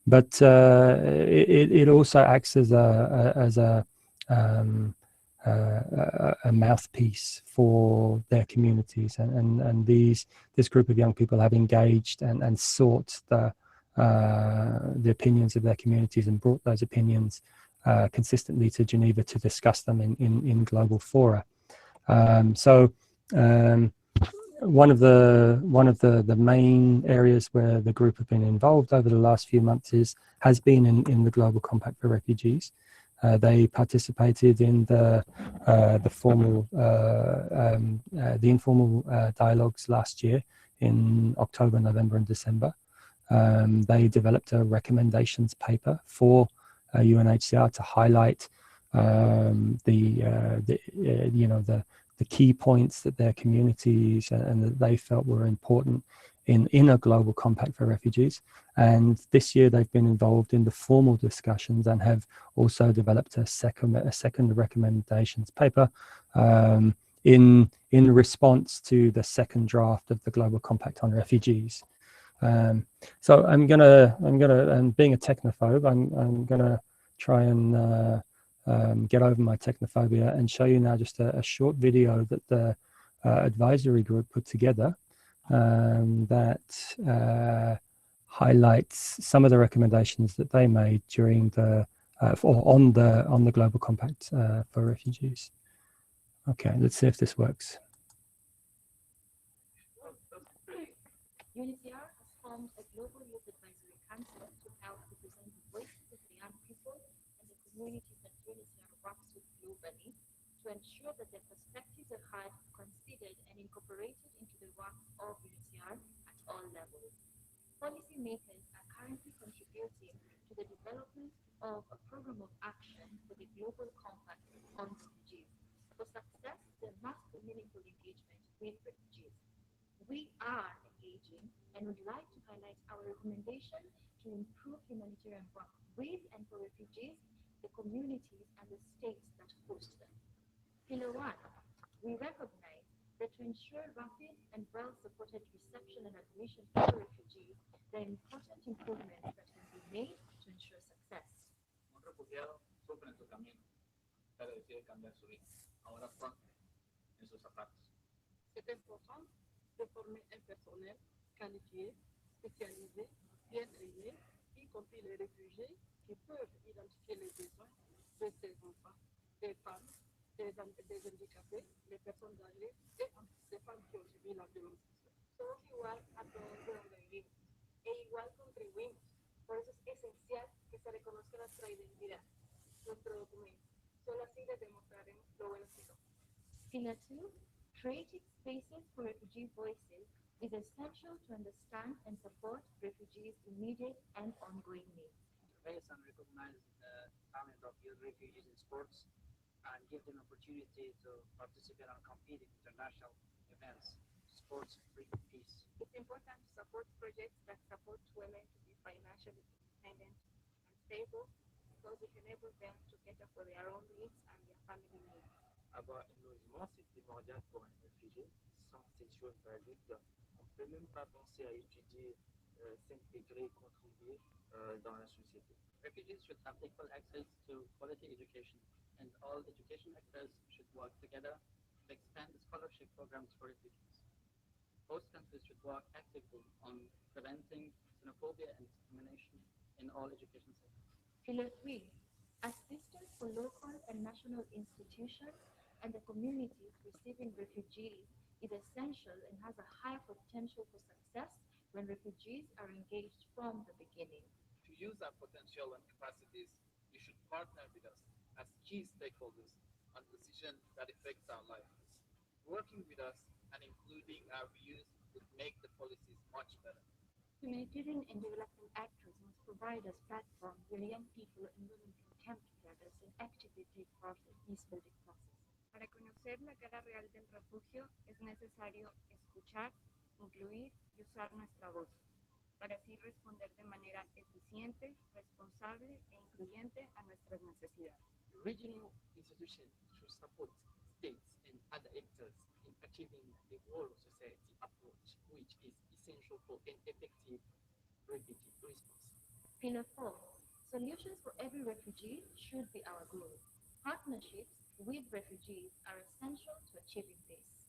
But it also acts as a mouthpiece for their communities, and this group of young people have engaged and sought the opinions of their communities and brought those opinions consistently to Geneva to discuss them in global fora. One of the main areas where the group have been involved over the last few months has been in the Global Compact for Refugees. They participated in the informal dialogues last year in October, November, and December. They developed a recommendations paper for UNHCR to highlight the key points that their communities and that they felt were important in a global compact for refugees. And this year they've been involved in the formal discussions and have also developed a second recommendations paper in response to the second draft of the Global Compact on Refugees. So I'm gonna, and being a technophobe, I'm gonna try and get over my technophobia and show you now just a short video that the advisory group put together that highlights some of the recommendations that they made during the on the Global Compact for refugees. Okay, let's see if this works. UNHCR has formed a global youth advisory council to help represent the voices of the young people and the communities that UNHCR works with globally to ensure that their perspectives are heard, considered, and incorporated into the work of UNHCR at all levels. Policymakers are currently contributing to the development of a program of action for the Global Compact on refugees. For success, there must be meaningful engagement with refugees. We are engaging and would like to highlight our recommendation to improve humanitarian work with and for refugees, the communities, and the states that host them. Pillar 1, we recognize that to ensure rapid and well-supported reception and admission for refugees, there are important improvements that can be made to ensure success. Un refugiado sufre en su camino, pero decide cambiar su vida. Ahora ponte en sus zapatos. C'est important de former un personnel qualifié, spécialisé, bien aidé, y compris les réfugiés qui peuvent identifier les besoins de ces enfants, des femmes, des handicapés, les personnes âgées et des femmes qui ont subi la violence sexuelle. Todos igual a todos de donde vivimos e igual contribuimos. Por eso es esencial que se reconozca nuestra identidad, nuestro documento. Solo así les demostraremos lo buenos que somos. Pillar 2, creating spaces for refugee voices is essential to understand and support refugees' immediate and ongoing needs. Raise and recognize the talent of youth refugees in sports and give them opportunity to participate and compete in international events. Sports bring peace. It's important to support projects that support women to be financially independent and stable because it enables them to cater for their own needs and their family needs. Avoir un logement, c'est primordial pour un réfugié. Sans ces choses basiques, on ne peut même pas penser à étudier, s'intégrer, contribuer dans la société. Refugees should have equal access to quality education, and all education actors should work together to expand the scholarship programs for refugees. Both countries should work actively on preventing xenophobia and discrimination in all education sectors. Pillar 3, assistance for local and national institutions and the communities receiving refugees is essential and has a high potential for success when refugees are engaged from the beginning. To use our potential and capacities, you should partner with us as key stakeholders on decisions that affect our lives. Working with us and including our views would make the policies much better. Humanitarian and development actors must provide us platforms where young people and women can come together and actively take part in peace-building process. Para conocer la cara real del refugio es necesario escuchar, incluir y usar nuestra voz, para así responder de manera eficiente, responsable e incluyente a nuestras necesidades. Regional institutions should support states and other actors in achieving the whole society approach, which is essential for an effective refugee response. Pillar 4, solutions for every refugee should be our goal. Partnerships with refugees are essential to achieving this.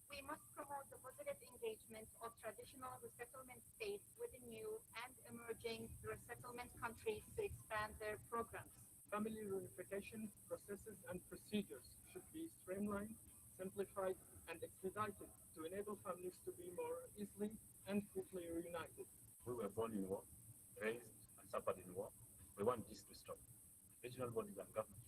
We must promote the positive engagement of traditional resettlement states with the new and emerging resettlement countries to expand their programs. Family reunification processes and procedures should be streamlined, simplified, and expedited to enable families to be more easily and quickly reunited. We were born in war, raised and suffered in war. We want this to stop. Regional bodies and governments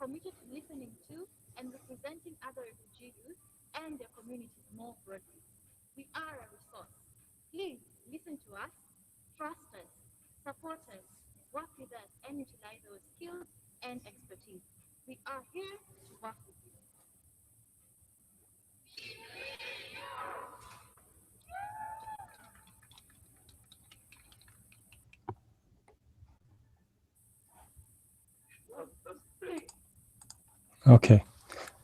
committed to listening to and representing other refugee youth and their communities more broadly. We are a resource. Please listen to us, trust us, support us, work with us, and utilize our skills and expertise. We are here to work with you. Okay,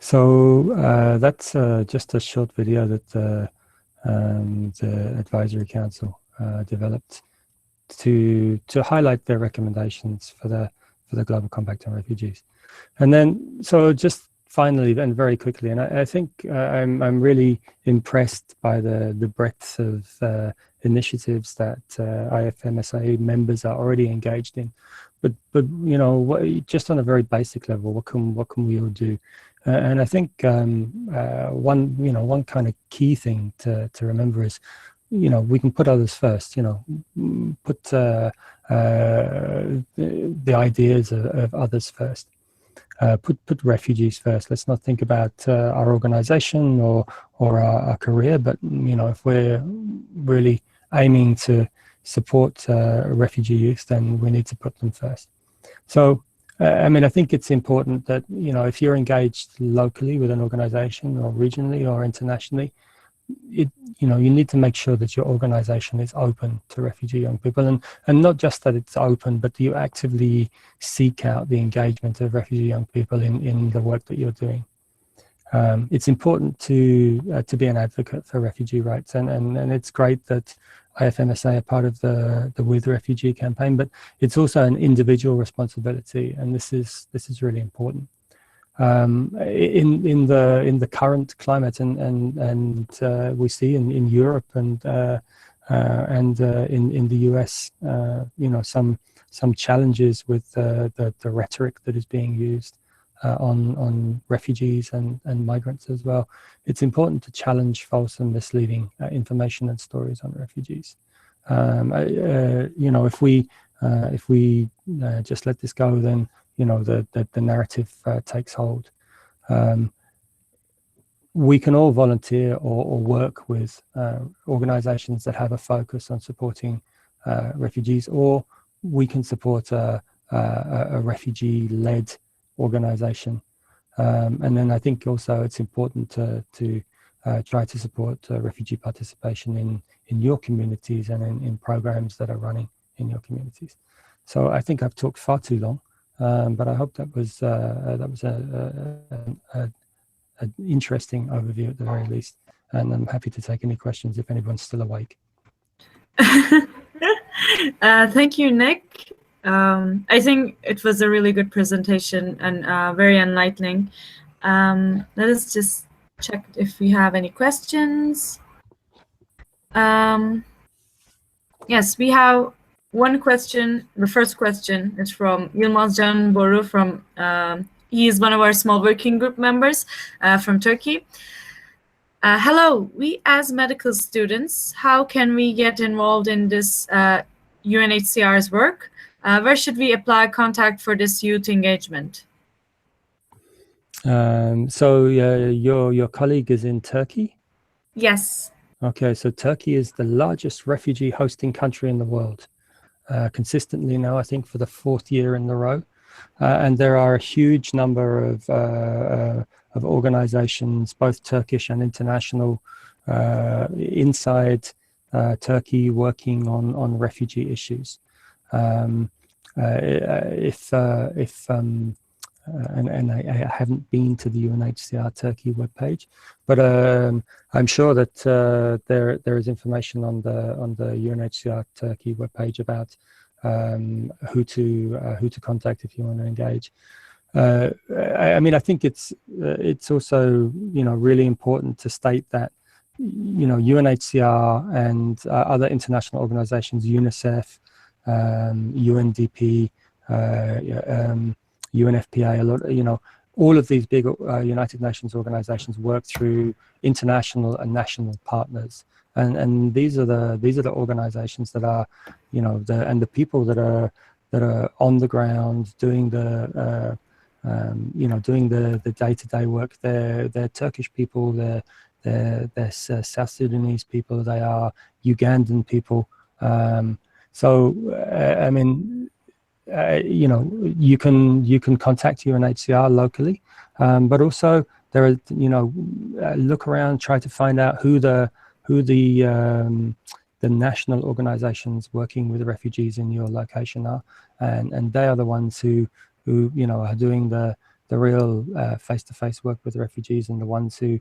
so that's just a short video that the Advisory Council developed to highlight their recommendations for the Global Compact on Refugees. And then, so just finally and very quickly, and I think I'm really impressed by the breadth of initiatives that IFMSA members are already engaged in. But you know, just on a very basic level, what can we all do? And I think one kind of key thing to remember is, you know, we can put others first. You know, put the ideas of others first. Put refugees first. Let's not think about our organization or our career, but you know, if we're really aiming to support refugee youth, then we need to put them first. So I mean, I think it's important that, you know, if you're engaged locally with an organization or regionally or internationally, you need to make sure that your organization is open to refugee young people, and not just that it's open, but you actively seek out the engagement of refugee young people in the work that you're doing. It's important to be an advocate for refugee rights, and it's great that IFMSA are part of the With Refugee campaign, but it's also an individual responsibility, and this is really important. In the current climate, and we see in Europe and in the US, you know, some challenges with the rhetoric that is being used on refugees and migrants as well. It's important to challenge false and misleading information and stories on refugees. You know, if we just let this go, then you know the narrative takes hold. We can all volunteer or work with organizations that have a focus on supporting refugees, or we can support a refugee-led organization. And then I think also it's important to try to support refugee participation in your communities and in programs that are running in your communities. So I think I've talked far too long, but I hope that was an interesting overview at the very least. And I'm happy to take any questions if anyone's still awake. Thank you, Nick. I think it was a really good presentation and very enlightening. Let us just check if we have any questions. Yes, we have one question. The first question is from Yilmaz Can Boru from, he is one of our small working group members from Turkey. Hello, we as medical students, how can we get involved in this UNHCR's work? Where should we apply contact for this youth engagement? So your colleague is in Turkey? Yes. Okay, so Turkey is the largest refugee hosting country in the world, consistently now, I think, for the 4th year in a row. And there are a huge number of organizations, both Turkish and international, inside Turkey working on refugee issues. And I haven't been to the UNHCR Turkey webpage, but I'm sure that there is information on the UNHCR Turkey webpage about who to contact if you want to engage. I mean, I think it's also, you know, really important to state that, you know, UNHCR and other international organizations, UNICEF, UNDP, UNFPA, a lot, you know, all of these big United Nations organizations work through international and national partners, and these are the organizations that are, you know, the people that are on the ground doing the doing the day-to-day work. They're Turkish people, they're South Sudanese people, they are Ugandan people. You can contact UNHCR locally, but also there are, look around, try to find out who the national organizations working with refugees in your location are, and they are the ones who are doing the real face-to-face work with refugees, and the ones who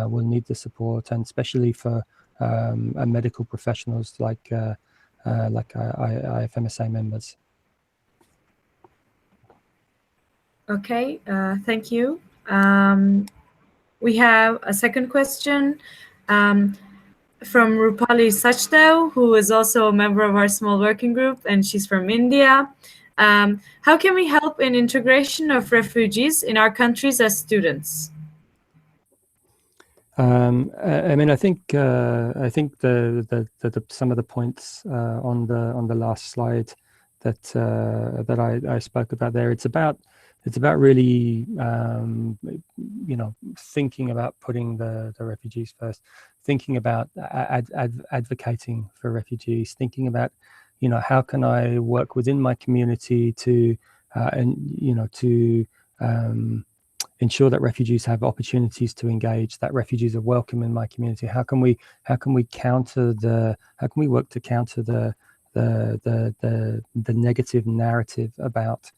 will need the support, and especially for medical professionals like IFMSA members. Okay, thank you. We have a second question from Rupali Sachdev, who is also a member of our small working group, and she's from India. How can we help in integration of refugees in our countries as students? I think the some of the points on the last slide that I spoke about there, it's about really thinking about putting the refugees first, thinking about advocating for refugees, thinking about how can I work within my community to ensure that refugees have opportunities to engage, that refugees are welcome in my community. How can we work to counter the negative narrative about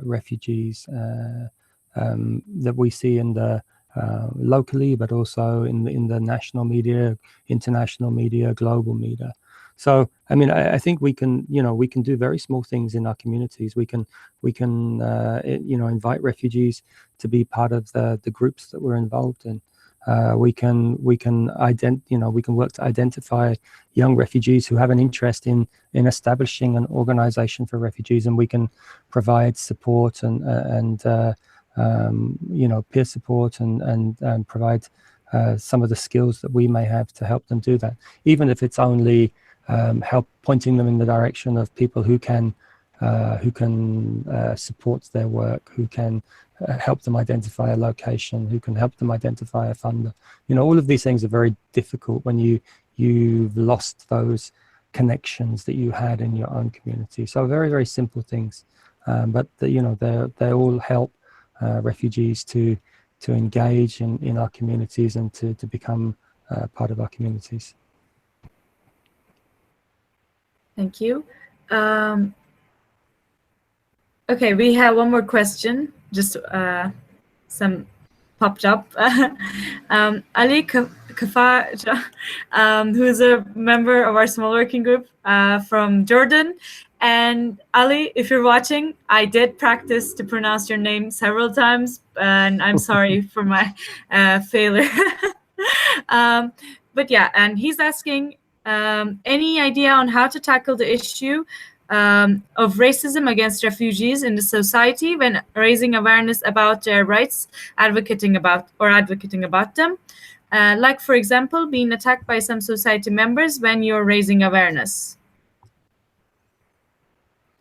refugees that we see in the locally, but also in the national media, international media, global media. So I think we can do very small things in our communities. We can invite refugees to be part of the groups that we're involved in. We can work to identify young refugees who have an interest in establishing an organization for refugees, and we can provide support and peer support and provide some of the skills that we may have to help them do that, even if it's only help pointing them in the direction of people who can support their work, who can help them identify a location, who can help them identify a funder. All of these things are very difficult when you've lost those connections that you had in your own community. So very, very simple things, but they all help refugees to engage in our communities and to become part of our communities. Thank you. Okay, we have one more question. Just some popped up. Ali Kafaja, who is a member of our small working group from Jordan. And Ali, if you're watching, I did practice to pronounce your name several times, and I'm sorry for my failure. But yeah, and he's asking, any idea on how to tackle the issue of racism against refugees in the society when raising awareness about their rights, advocating about them? Like, for example, being attacked by some society members when you're raising awareness.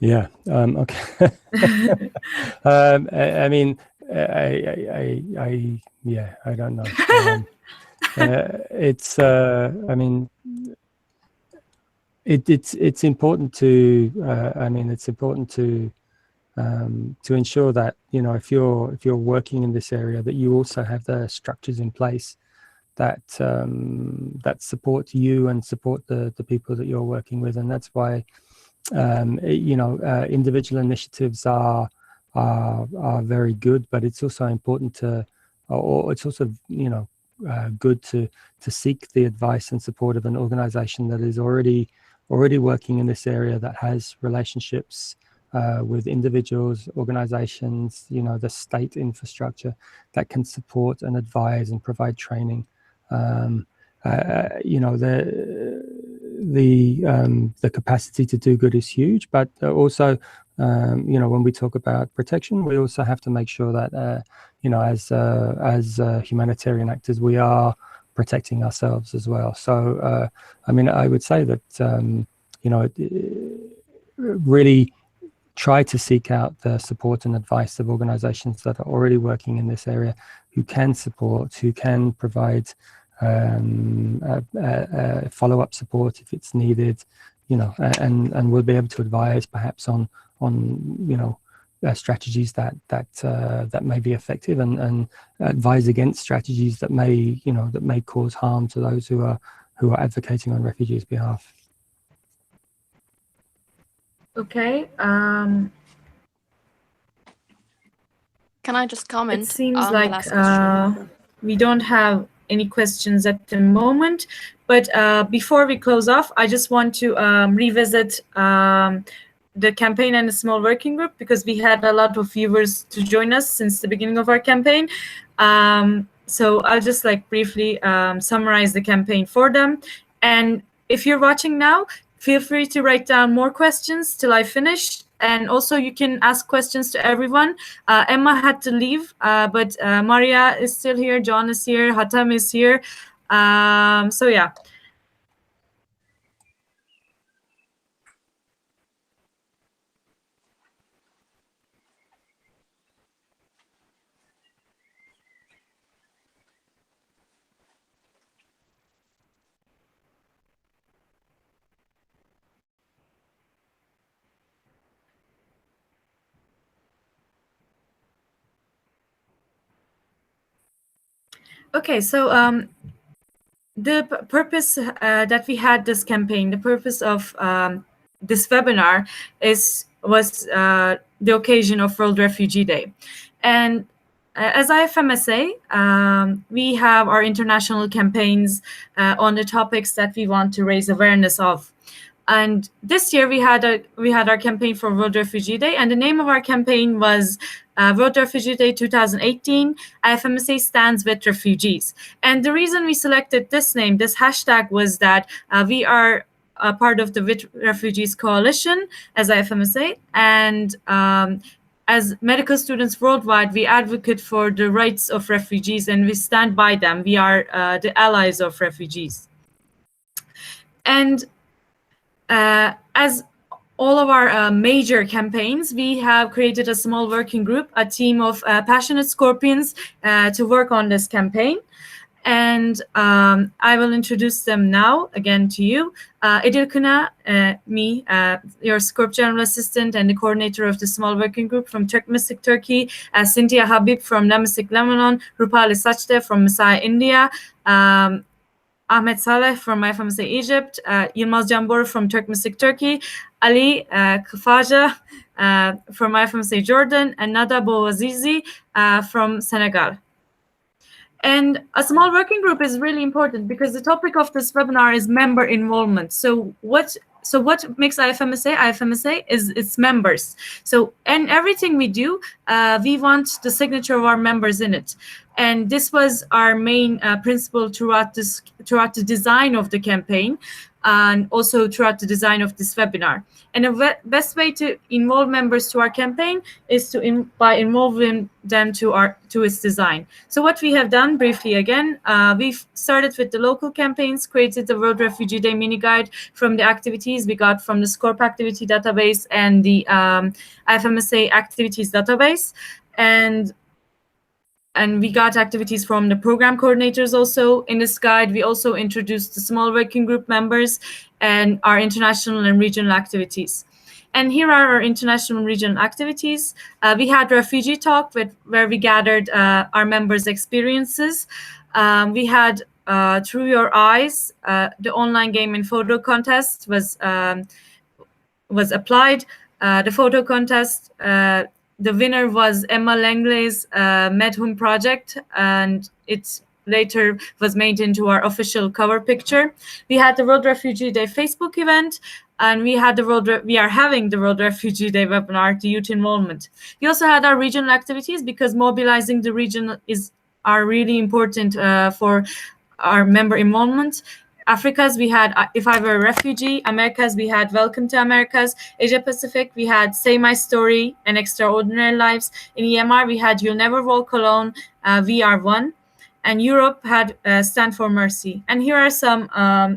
Yeah. Okay. I don't know. It's important to ensure that if you're working in this area, that you also have the structures in place that support you and support the people that you're working with. And that's why individual initiatives are very good, but it's also important good to seek the advice and support of an organization that is already working in this area, that has relationships with individuals, organizations, the state infrastructure that can support and advise and provide training. The capacity to do good is huge, but also when we talk about protection, we also have to make sure that as humanitarian actors, we are protecting ourselves as well. So I would say that really try to seek out the support and advice of organizations that are already working in this area, who can support, who can provide follow-up support if it's needed, and we'll be able to advise perhaps on strategies that may be effective, and advise against strategies that may cause harm to those who are advocating on refugees' behalf. Okay. Can I just comment? It seems on like the last question? we don't have any questions at the moment, but before we close off, I just want to revisit the campaign and the small working group, because we had a lot of viewers to join us since the beginning of our campaign. So I'll just briefly summarize the campaign for them. And if you're watching now, feel free to write down more questions till I finish. And also you can ask questions to everyone. Emma had to leave, but Maria is still here, John is here, Hatem is here. So yeah. Okay, so the purpose that we had this campaign, the purpose of this webinar was the occasion of World Refugee Day. And as IFMSA, we have our international campaigns on the topics that we want to raise awareness of. And this year we had our campaign for World Refugee Day, and the name of our campaign was World Refugee Day 2018, IFMSA stands with refugees. And the reason we selected this name, this hashtag, was that we are a part of the With Refugees Coalition as IFMSA, and as medical students worldwide, we advocate for the rights of refugees and we stand by them. We are the allies of refugees. And as all of our major campaigns, we have created a small working group, a team of passionate scorpions to work on this campaign. And I will introduce them now again to you. Edil Kuna, me, your Scorp General Assistant and the coordinator of the small working group from Turkmenistan, Turkey, Cynthia Habib from Damascus, Lebanon, Rupali Sachdev from Messiah, India, Ahmed Saleh from IFMSA Egypt, Yilmaz Jambor from Turkmenistan, Turkey, Ali Khafaja from IFMSA Jordan, and Nada Bouazizi from Senegal. And a small working group is really important because the topic of this webinar is member involvement. So what makes IFMSA is its members. So, and everything we do, we want the signature of our members in it. And this was our main principle throughout the design of the campaign, and also throughout the design of this webinar. And the best way to involve members to our campaign is by involving them to its design. So what we have done briefly again, we've started with the local campaigns, created the World Refugee Day mini guide from the activities we got from the Scorp activity database and the IFMSA activities database. And we got activities from the program coordinators also. In this guide, we also introduced the small working group members and our international and regional activities. And here are our international and regional activities. We had Refugee Talk, where we gathered our members' experiences. We had Through Your Eyes, the online game and photo contest was applied. The photo contest, the winner was Emma Langley's MedRoom project, and it later was made into our official cover picture. We had the World Refugee Day Facebook event, and we are having the World Refugee Day webinar, the youth involvement. We also had our regional activities because mobilizing the region are really important for our member involvement. Africa's, we had If I Were a Refugee. Americas, we had Welcome to Americas. Asia Pacific, we had Say My Story and Extraordinary Lives. In EMR, we had You'll Never Walk Alone, We Are One. And Europe had Stand for Mercy. And here are some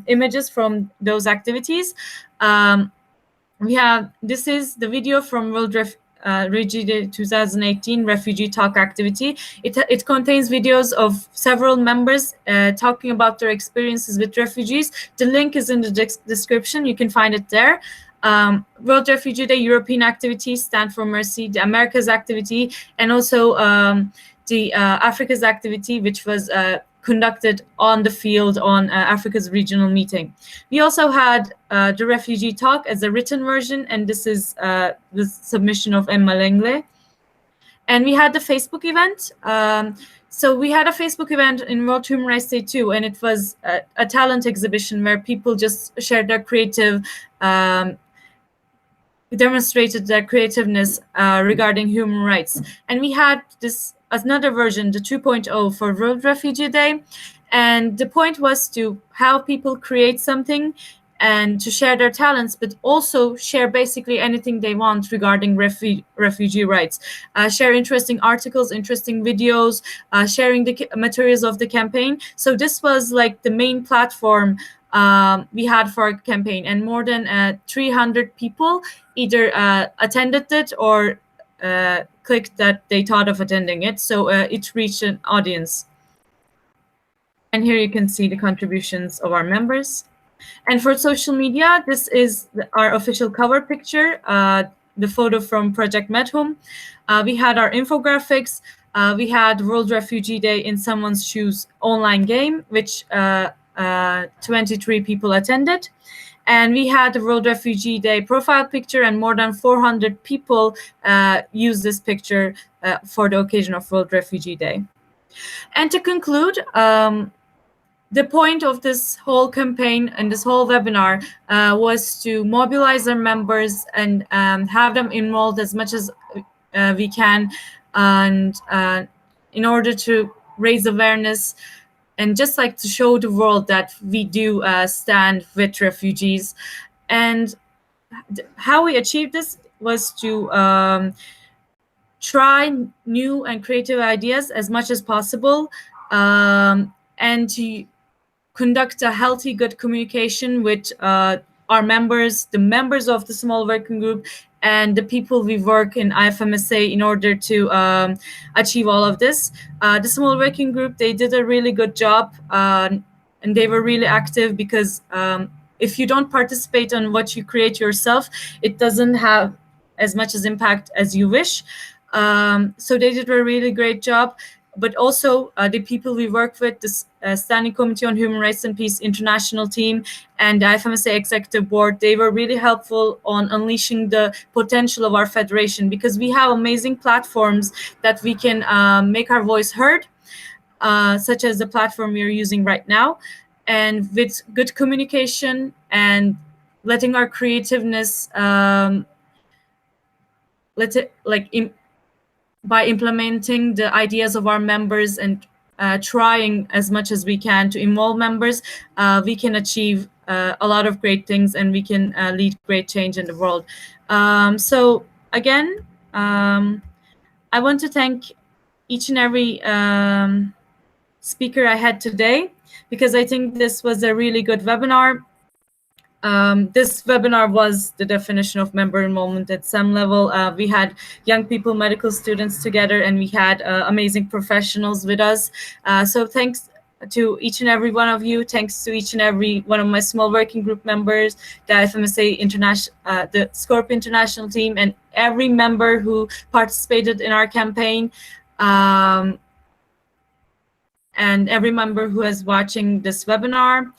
images from those activities. this is the video from World Refugee Day 2018 Refugee Talk activity. It contains videos of several members talking about their experiences with refugees. The link is in the description. You can find it there. World Refugee Day European activity, Stand for Mercy, the Americas activity, and also the Africa's activity, which was conducted on the field on Africa's regional meeting. We also had the refugee talk as a written version, and this is the submission of Emma Lengle. And we had the Facebook event. So we had a Facebook event in World Human Rights Day too, and it was a talent exhibition where people just shared their creative, demonstrated their creativeness regarding human rights. And we had this another version, the 2.0 for World Refugee Day. And the point was to have people create something and to share their talents, but also share basically anything they want regarding refugee rights. Share interesting articles, interesting videos, sharing the materials of the campaign. So this was like the main platform we had for our campaign, and more than 300 people either attended it or clicked that they thought of attending it. So it reached an audience. And here you can see the contributions of our members. And for social media, this is our official cover picture, the photo from Project MedRoom. We had our infographics. We had World Refugee Day in Someone's Shoes online game, which 23 people attended. And we had the World Refugee Day profile picture, and more than 400 people used this picture for the occasion of World Refugee Day. And to conclude, the point of this whole campaign and this whole webinar was to mobilize our members and have them involved as much as we can, and in order to raise awareness and just like to show the world that we do stand with refugees. And how we achieved this was to try new and creative ideas as much as possible, and to conduct a healthy, good communication with our members, the members of the small working group, and the people we work in IFMSA in order to achieve all of this. The small working group, they did a really good job, and they were really active, because if you don't participate on what you create yourself, it doesn't have as much as impact as you wish. So they did a really great job. But also the people we work with, the Standing Committee on Human Rights and Peace International team and the IFMSA Executive Board, they were really helpful on unleashing the potential of our federation, because we have amazing platforms that we can make our voice heard, such as the platform we are using right now. And with good communication and letting our creativeness, by implementing the ideas of our members and trying as much as we can to involve members, we can achieve a lot of great things, and we can lead great change in the world. So again, I want to thank each and every speaker I had today, because I think this was a really good webinar. This webinar was the definition of member involvement at some level. We had young people, medical students together, and we had amazing professionals with us. So thanks to each and every one of you. Thanks to each and every one of my small working group members, the IFMSA International, the SCORP International team, and every member who participated in our campaign, and every member who is watching this webinar.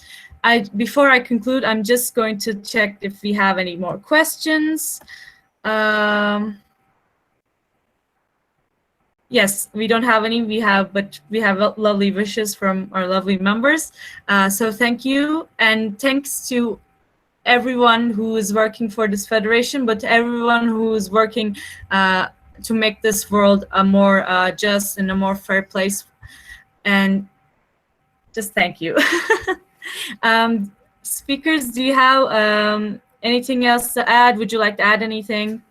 Before I conclude, I'm just going to check if we have any more questions. Yes, we don't have any. But we have lovely wishes from our lovely members. So thank you, and thanks to everyone who is working for this federation, but everyone who is working to make this world a more just and a more fair place. And just thank you. Speakers, do you have anything else to add? Would you like to add anything?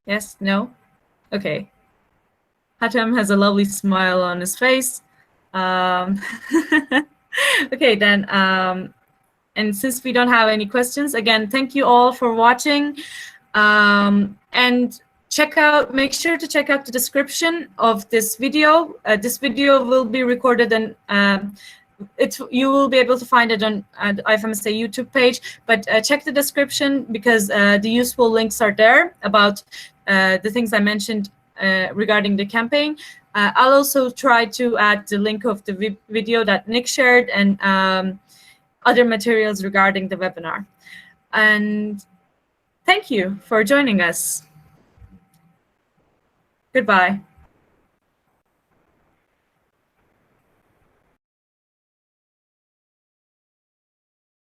Yes? No? Okay. Hatem has a lovely smile on his face. Okay, then. And since we don't have any questions, again, thank you all for watching. And make sure to check out the description of this video. This video will be recorded and you will be able to find it on the IFMSA YouTube page, but check the description because the useful links are there about the things I mentioned regarding the campaign. I'll also try to add the link of the video that Nick shared and other materials regarding the webinar. And thank you for joining us. Goodbye.